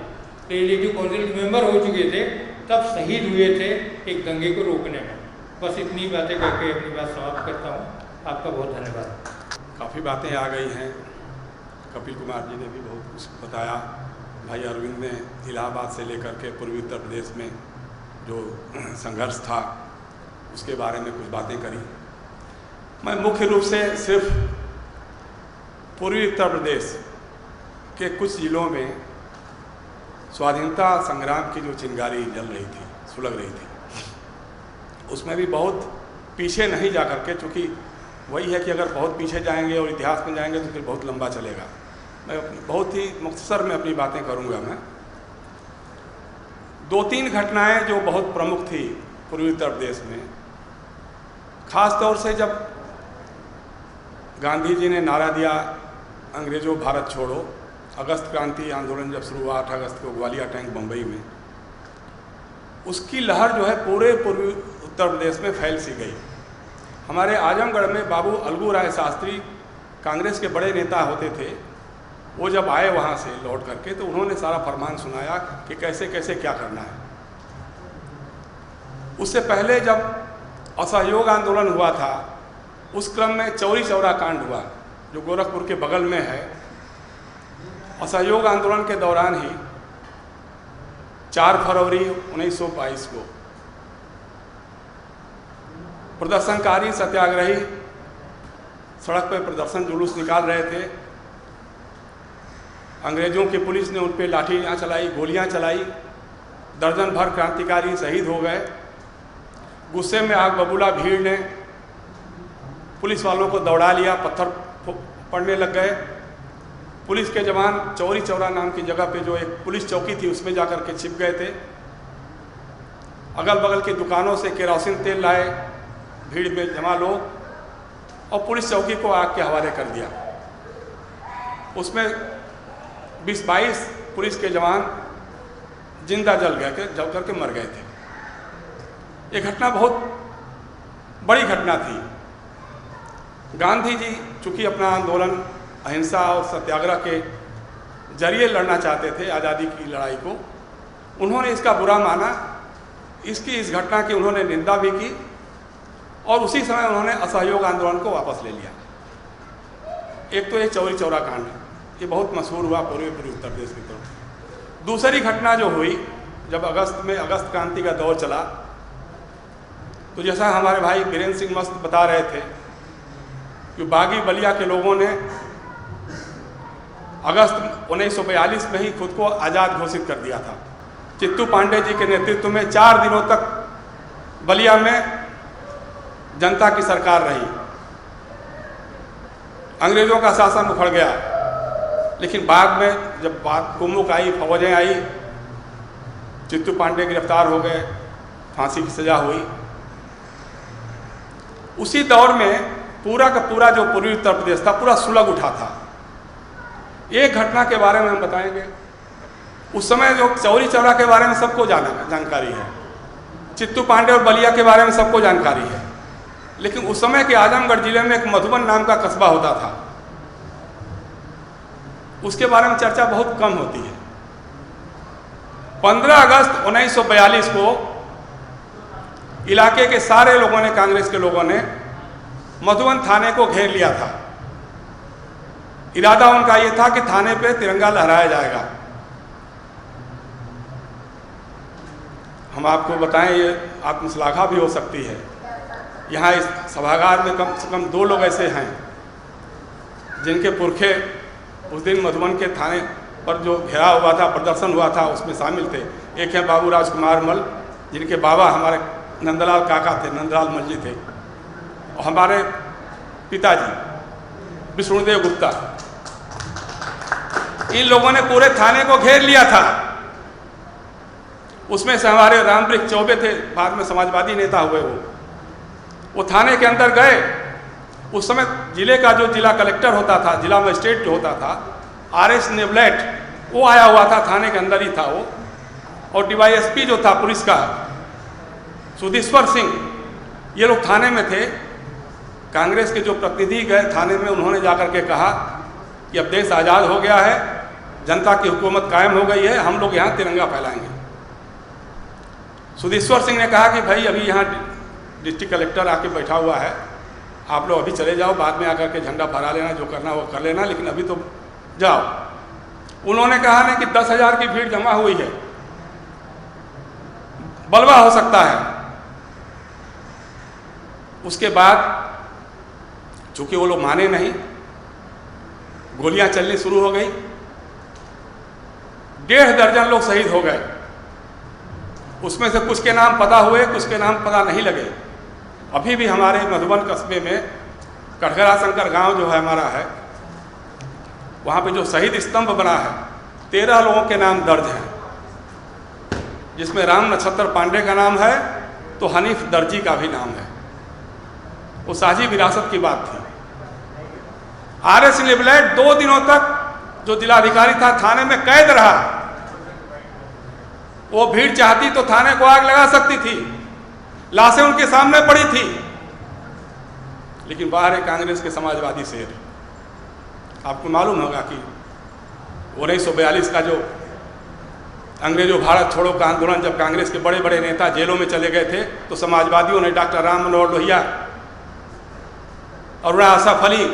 [SPEAKER 4] लेजिस्लेटिव काउंसिल के मेंबर हो चुके थे, तब शहीद हुए थे एक दंगे को रोकने में। बस इतनी बातें करके अपनी बात समाप्त करता हूँ। आपका बहुत धन्यवाद।
[SPEAKER 1] काफ़ी बातें आ गई हैं, कपिल कुमार जी ने भी बहुत कुछ बताया, भाई अरविंद ने इलाहाबाद से लेकर के पूर्वी उत्तर प्रदेश में जो संघर्ष था उसके बारे में कुछ बातें करी। मैं मुख्य रूप से सिर्फ पूर्वी उत्तर प्रदेश के कुछ जिलों में स्वाधीनता संग्राम की जो चिंगारी जल रही थी, सुलग रही थी, उसमें भी बहुत पीछे नहीं जा करके, चूँकि वही है कि अगर बहुत पीछे जाएंगे और इतिहास में जाएंगे तो फिर बहुत लंबा चलेगा। मैं बहुत ही मुख्तसर में अपनी बातें करूंगा। मैं 2-3 घटनाएं जो बहुत प्रमुख थी पूर्वी उत्तर प्रदेश में, ख़ास तौर से जब गांधी जी ने नारा दिया अंग्रेज़ों भारत छोड़ो, अगस्त क्रांति आंदोलन जब शुरू हुआ 8 अगस्त को ग्वालियर टैंक बम्बई में, उसकी लहर जो है पूरे पूर्वी उत्तर प्रदेश में फैल सी गई। हमारे आजमगढ़ में बाबू अलगू राय शास्त्री कांग्रेस के बड़े नेता होते थे, वो जब आए वहाँ से लौट करके तो उन्होंने सारा फरमान सुनाया कि कैसे कैसे क्या करना है। उससे पहले जब असहयोग आंदोलन हुआ था, उस क्रम में चौरी चौरा कांड हुआ जो गोरखपुर के बगल में है। असहयोग आंदोलन के दौरान ही 4 फरवरी 1922 को प्रदर्शनकारी सत्याग्रही सड़क पर प्रदर्शन जुलूस निकाल रहे थे। अंग्रेज़ों की पुलिस ने उन पर लाठियाँ चलाई, गोलियाँ चलाई, दर्जन भर क्रांतिकारी शहीद हो गए। गुस्से में आग बबूला भीड़ ने पुलिस वालों को दौड़ा लिया, पत्थर पड़ने लग गए। पुलिस के जवान चौरी चौरा नाम की जगह पे जो एक पुलिस चौकी थी उसमें जाकर के छिप गए थे। अगल बगल की दुकानों से केरोसिन तेल लाए भीड़ में जमा लोग, और पुलिस चौकी को आग के हवाले कर दिया। उसमें 20-22 पुलिस के जवान जिंदा जल करके मर गए थे। ये घटना बहुत बड़ी घटना थी। गांधी जी चूँकि अपना आंदोलन अहिंसा और सत्याग्रह के जरिए लड़ना चाहते थे, आज़ादी की लड़ाई को, उन्होंने इसका बुरा माना। इस घटना की उन्होंने निंदा भी की और उसी समय उन्होंने असहयोग आंदोलन को वापस ले लिया। एक तो ये चौरी चौरा कांड, ये बहुत मशहूर हुआ पूरे उत्तर प्रदेश की तरफ। दूसरी घटना जो हुई जब अगस्त क्रांति का दौर चला, तो जैसा हमारे भाई बीरेंद्र सिंह मस्त बता रहे थे कि बागी बलिया के लोगों ने अगस्त 1942 में ही खुद को आज़ाद घोषित कर दिया था। चित्तू पांडे जी के नेतृत्व में 4 दिनों तक बलिया में जनता की सरकार रही। अंग्रेजों का शासन उखड़ गया, लेकिन बाद में जब बात कुमुक आई, फौजें आई, चित्तू पांडे गिरफ्तार हो गए, फांसी की सजा हुई। उसी दौर में पूरा का पूरा जो पूर्वी उत्तर प्रदेश था पूरा सुलग उठा था। एक घटना के बारे में हम बताएंगे। उस समय जो चौरी चौरा के बारे में सबको जानकारी है, चित्तू पांडे और बलिया के बारे में सबको जानकारी है, लेकिन उस समय के आजमगढ़ जिले में एक मधुबन नाम का कस्बा होता था, उसके बारे में चर्चा बहुत कम होती है। 15 अगस्त 1942 को इलाके के सारे लोगों ने, कांग्रेस के लोगों ने मधुबन थाने को घेर लिया था। इरादा उनका यह था कि थाने पे तिरंगा लहराया जाएगा। हम आपको बताएं, ये आत्मश्लाघा भी हो सकती है। यहाँ इस सभागार में कम से कम 2 लोग ऐसे हैं जिनके पुरखे उस दिन मधुबन के थाने पर जो घेराव हुआ था, प्रदर्शन हुआ था, उसमें शामिल थे। एक है बाबू राजकुमार मल, जिनके बाबा हमारे नंदलाल काका थे, नंदलाल मल जी थे, और हमारे पिताजी विष्णुदेव गुप्ता। इन लोगों ने पूरे थाने को घेर लिया था। उसमें से हमारे रामवृक्ष चौबे थे, बाद में समाजवादी नेता हुए। वो थाने के अंदर गए। उस समय जिले का जो जिला कलेक्टर होता था, जिला मजिस्ट्रेट जो होता था, RS नेवलेट, वो आया हुआ था, थाने के अंदर ही था वो। और DYSP जो था पुलिस का, सुधीश्वर सिंह, ये लोग थाने में थे। कांग्रेस के जो प्रतिनिधि गए थाने में, उन्होंने जाकर के कहा कि अब देश आज़ाद हो गया है, जनता की हुकूमत कायम हो गई है, हम लोग यहाँ तिरंगा फहराएंगे। सुधीश्वर सिंह ने कहा कि भाई अभी यहाँ डिस्ट्रिक्ट कलेक्टर आके बैठा हुआ है, आप लोग अभी चले जाओ, बाद में आकर के झंडा फहरा लेना, जो करना वो कर लेना, लेकिन अभी तो जाओ। उन्होंने कहा ना कि 10,000 की भीड़ जमा हुई है, बलवा हो सकता है। उसके बाद चूंकि वो लोग माने नहीं, गोलियां चलनी शुरू हो गई। 1.5 दर्जन लोग शहीद हो गए। उसमें से कुछ के नाम पता हुए, कुछ के नाम पता नहीं लगे। अभी भी हमारे मधुबन कस्बे में कटघरा शंकर गांव जो है हमारा है, वहाँ पे जो शहीद स्तंभ बना है, 13 लोगों के नाम दर्ज हैं, जिसमें राम नक्षत्र पांडे का नाम है, तो हनीफ दर्जी का भी नाम है। वो साझी विरासत की बात थी। RS नेवलेट 2 दिनों तक जो जिलाधिकारी था थाने में कैद रहा। वो भीड़ चाहती तो थाने को आग लगा सकती थी, लाशें उनके सामने पड़ी थी, लेकिन बाहर है कांग्रेस के समाजवादी शेर। आपको मालूम होगा कि 1942 का जो अंग्रेजों भारत छोड़ो का आंदोलन, जब कांग्रेस के बड़े बड़े नेता जेलों में चले गए थे, तो समाजवादियों ने डॉक्टर राम मनोहर लोहिया, अरुणा असफ अली,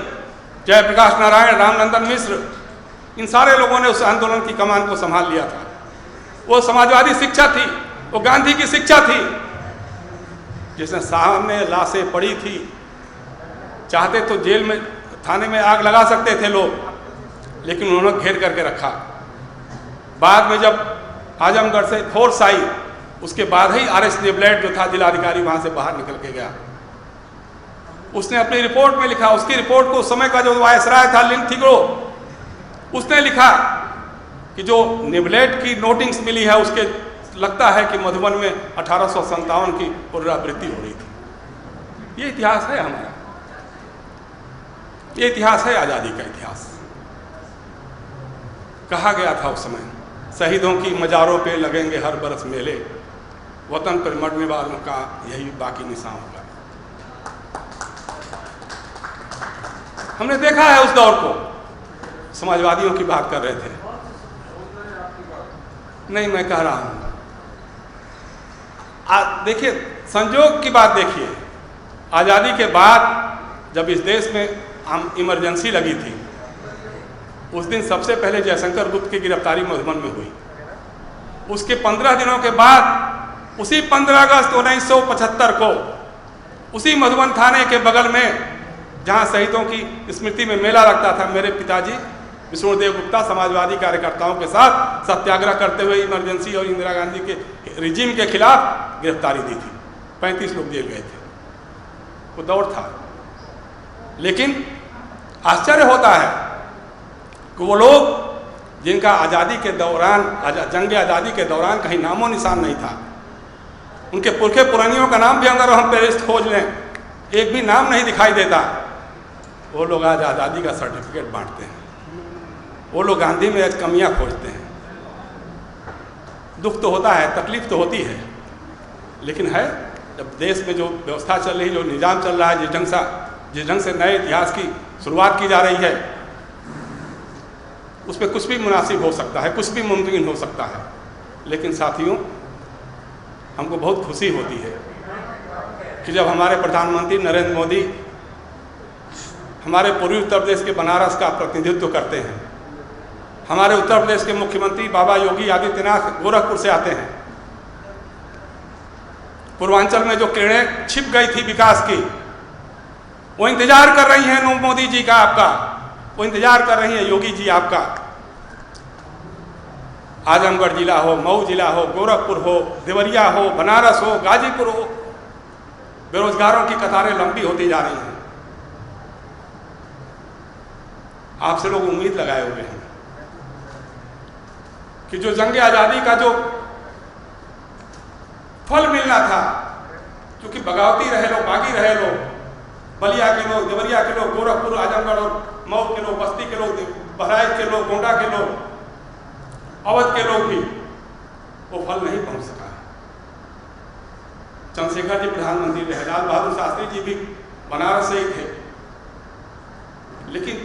[SPEAKER 1] जयप्रकाश नारायण, रामनंदन मिश्र, इन सारे लोगों ने उस आंदोलन की कमान को संभाल लिया था। वो समाजवादी शिक्षा थी, वो गांधी की शिक्षा थी, जिसने सामने लाशें पड़ी थी। चाहते तो जेल में, थाने में आग लगा सकते थे लोग, लेकिन उन्होंने घेर करके रखा। बाद में जब आजमगढ़ से फोर्स आई, उसके बाद ही RS नेवलेट जो था जिलाधिकारी, वहां से बाहर निकल के गया। उसने अपनी रिपोर्ट में लिखा, उसकी रिपोर्ट को उस समय का जो वायसराय था लिंथिग्रो, उसने लिखा कि जो नेवलेट की नोटिंग्स मिली है, उसके लगता है कि मधुबन में 1857 की पुनरावृत्ति हो रही थी। ये इतिहास है हमारा, ये इतिहास है आज़ादी का इतिहास। कहा गया था उस समय, शहीदों की मज़ारों पे लगेंगे हर बरस मेले, वतन पर मरने वालों का यही बाकी निशान होगा। हमने देखा है उस दौर को। समाजवादियों की बात कर रहे थे, नहीं मैं कह रहा हूं, देखिए संजोग की बात देखिए। आज़ादी के बाद जब इस देश में इमरजेंसी लगी थी, उस दिन सबसे पहले जयशंकर गुप्त की गिरफ्तारी मधुबन में हुई। उसके 15 दिनों के बाद, उसी 15 अगस्त 1975 को उसी मधुबन थाने के बगल में जहाँ शहीदों की स्मृति में मेला लगता था, मेरे पिताजी विष्णुदेव गुप्ता समाजवादी कार्यकर्ताओं के साथ सत्याग्रह करते हुए इमरजेंसी और इंदिरा गांधी के रिजीम के खिलाफ गिरफ्तारी दी थी। 35 लोग जेल गए थे। वो दौर था। लेकिन आश्चर्य होता है कि वो लोग जिनका आज़ादी के दौरान, जंग आज़ादी के दौरान कहीं नामो निशान नहीं था, उनके पुरखे पुरानियों का नाम भी अगर हम फेहरिस्त खोज लें, एक भी नाम नहीं दिखाई देता, वो लोग आज आज़ादी का सर्टिफिकेट बांटते हैं। वो लोग गांधी में आज कमियां खोजते हैं। दुख तो होता है, तकलीफ तो होती है, लेकिन है जब देश में जो व्यवस्था चल रही है, जो निज़ाम चल रहा है, जिस ढंग से नए इतिहास की शुरुआत की जा रही है, उसमें कुछ भी मुनासिब हो सकता है, कुछ भी मुमकिन हो सकता है। लेकिन साथियों, हमको बहुत खुशी होती है कि जब हमारे प्रधानमंत्री नरेंद्र मोदी हमारे पूर्वी उत्तर प्रदेश के बनारस का प्रतिनिधित्व करते हैं, हमारे उत्तर प्रदेश के मुख्यमंत्री बाबा योगी आदित्यनाथ गोरखपुर से आते हैं। पूर्वांचल में जो किरणें छिप गई थी विकास की, वो इंतजार कर रही हैं मोदी जी का, आपका, वो इंतजार कर रही है योगी जी आपका। आजमगढ़ जिला हो, मऊ जिला हो, गोरखपुर हो, देवरिया हो, बनारस हो, गाजीपुर हो, बेरोजगारों की कतारें लंबी होती जा रही हैं। आपसे लोग उम्मीद लगाए हुए हैं कि जो जंग आज़ादी का जो फल मिलना था, क्योंकि बगावती रहे लोग, बागी रहे लोग, बलिया के लोग, देवरिया के लोग, गोरखपुर, आजमगढ़ और मऊ के लोग, बस्ती के लोग, बहराइच के लोग, गोंडा के लोग, अवध के लोग भी, वो फल नहीं पहुंच सका है। चंद्रशेखर जी प्रधानमंत्री रहे, लाल बहादुर शास्त्री जी भी बनारस से ही थे, लेकिन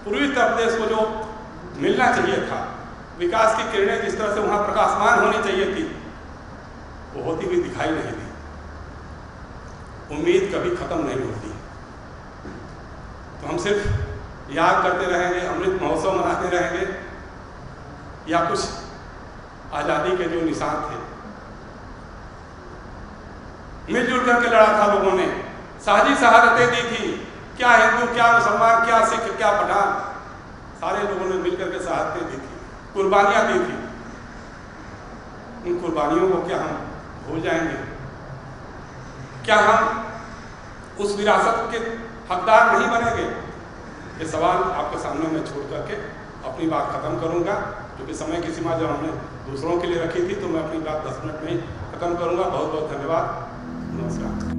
[SPEAKER 1] पूर्वी उत्तर प्रदेश को जो मिलना चाहिए था, विकास की किरणें जिस तरह से वहां प्रकाशमान होनी चाहिए थी, वो होती हुई दिखाई नहीं दी। उम्मीद कभी खत्म नहीं होती। तो हम सिर्फ याद करते रहेंगे, अमृत महोत्सव मनाते रहेंगे, या कुछ आज़ादी के जो निशान थे, मिलजुल करके लड़ा था लोगों ने, साझी शहादतें दी थी, क्या हिंदू, क्या मुसलमान, क्या सिख, क्या पठान, सारे लोगों ने मिलकर के शहादतें दी थी, कुर्बानियां दी थी। उन कुर्बानियों को क्या हम भूल जाएंगे? क्या हम उस विरासत के हकदार नहीं बनेंगे? ये सवाल आपके सामने मैं छोड़ करके अपनी बात खत्म करूंगा, क्योंकि समय की सीमा जब हमने दूसरों के लिए रखी थी, तो मैं अपनी बात 10 मिनट में ही खत्म करूंगा। बहुत बहुत धन्यवाद। नमस्कार।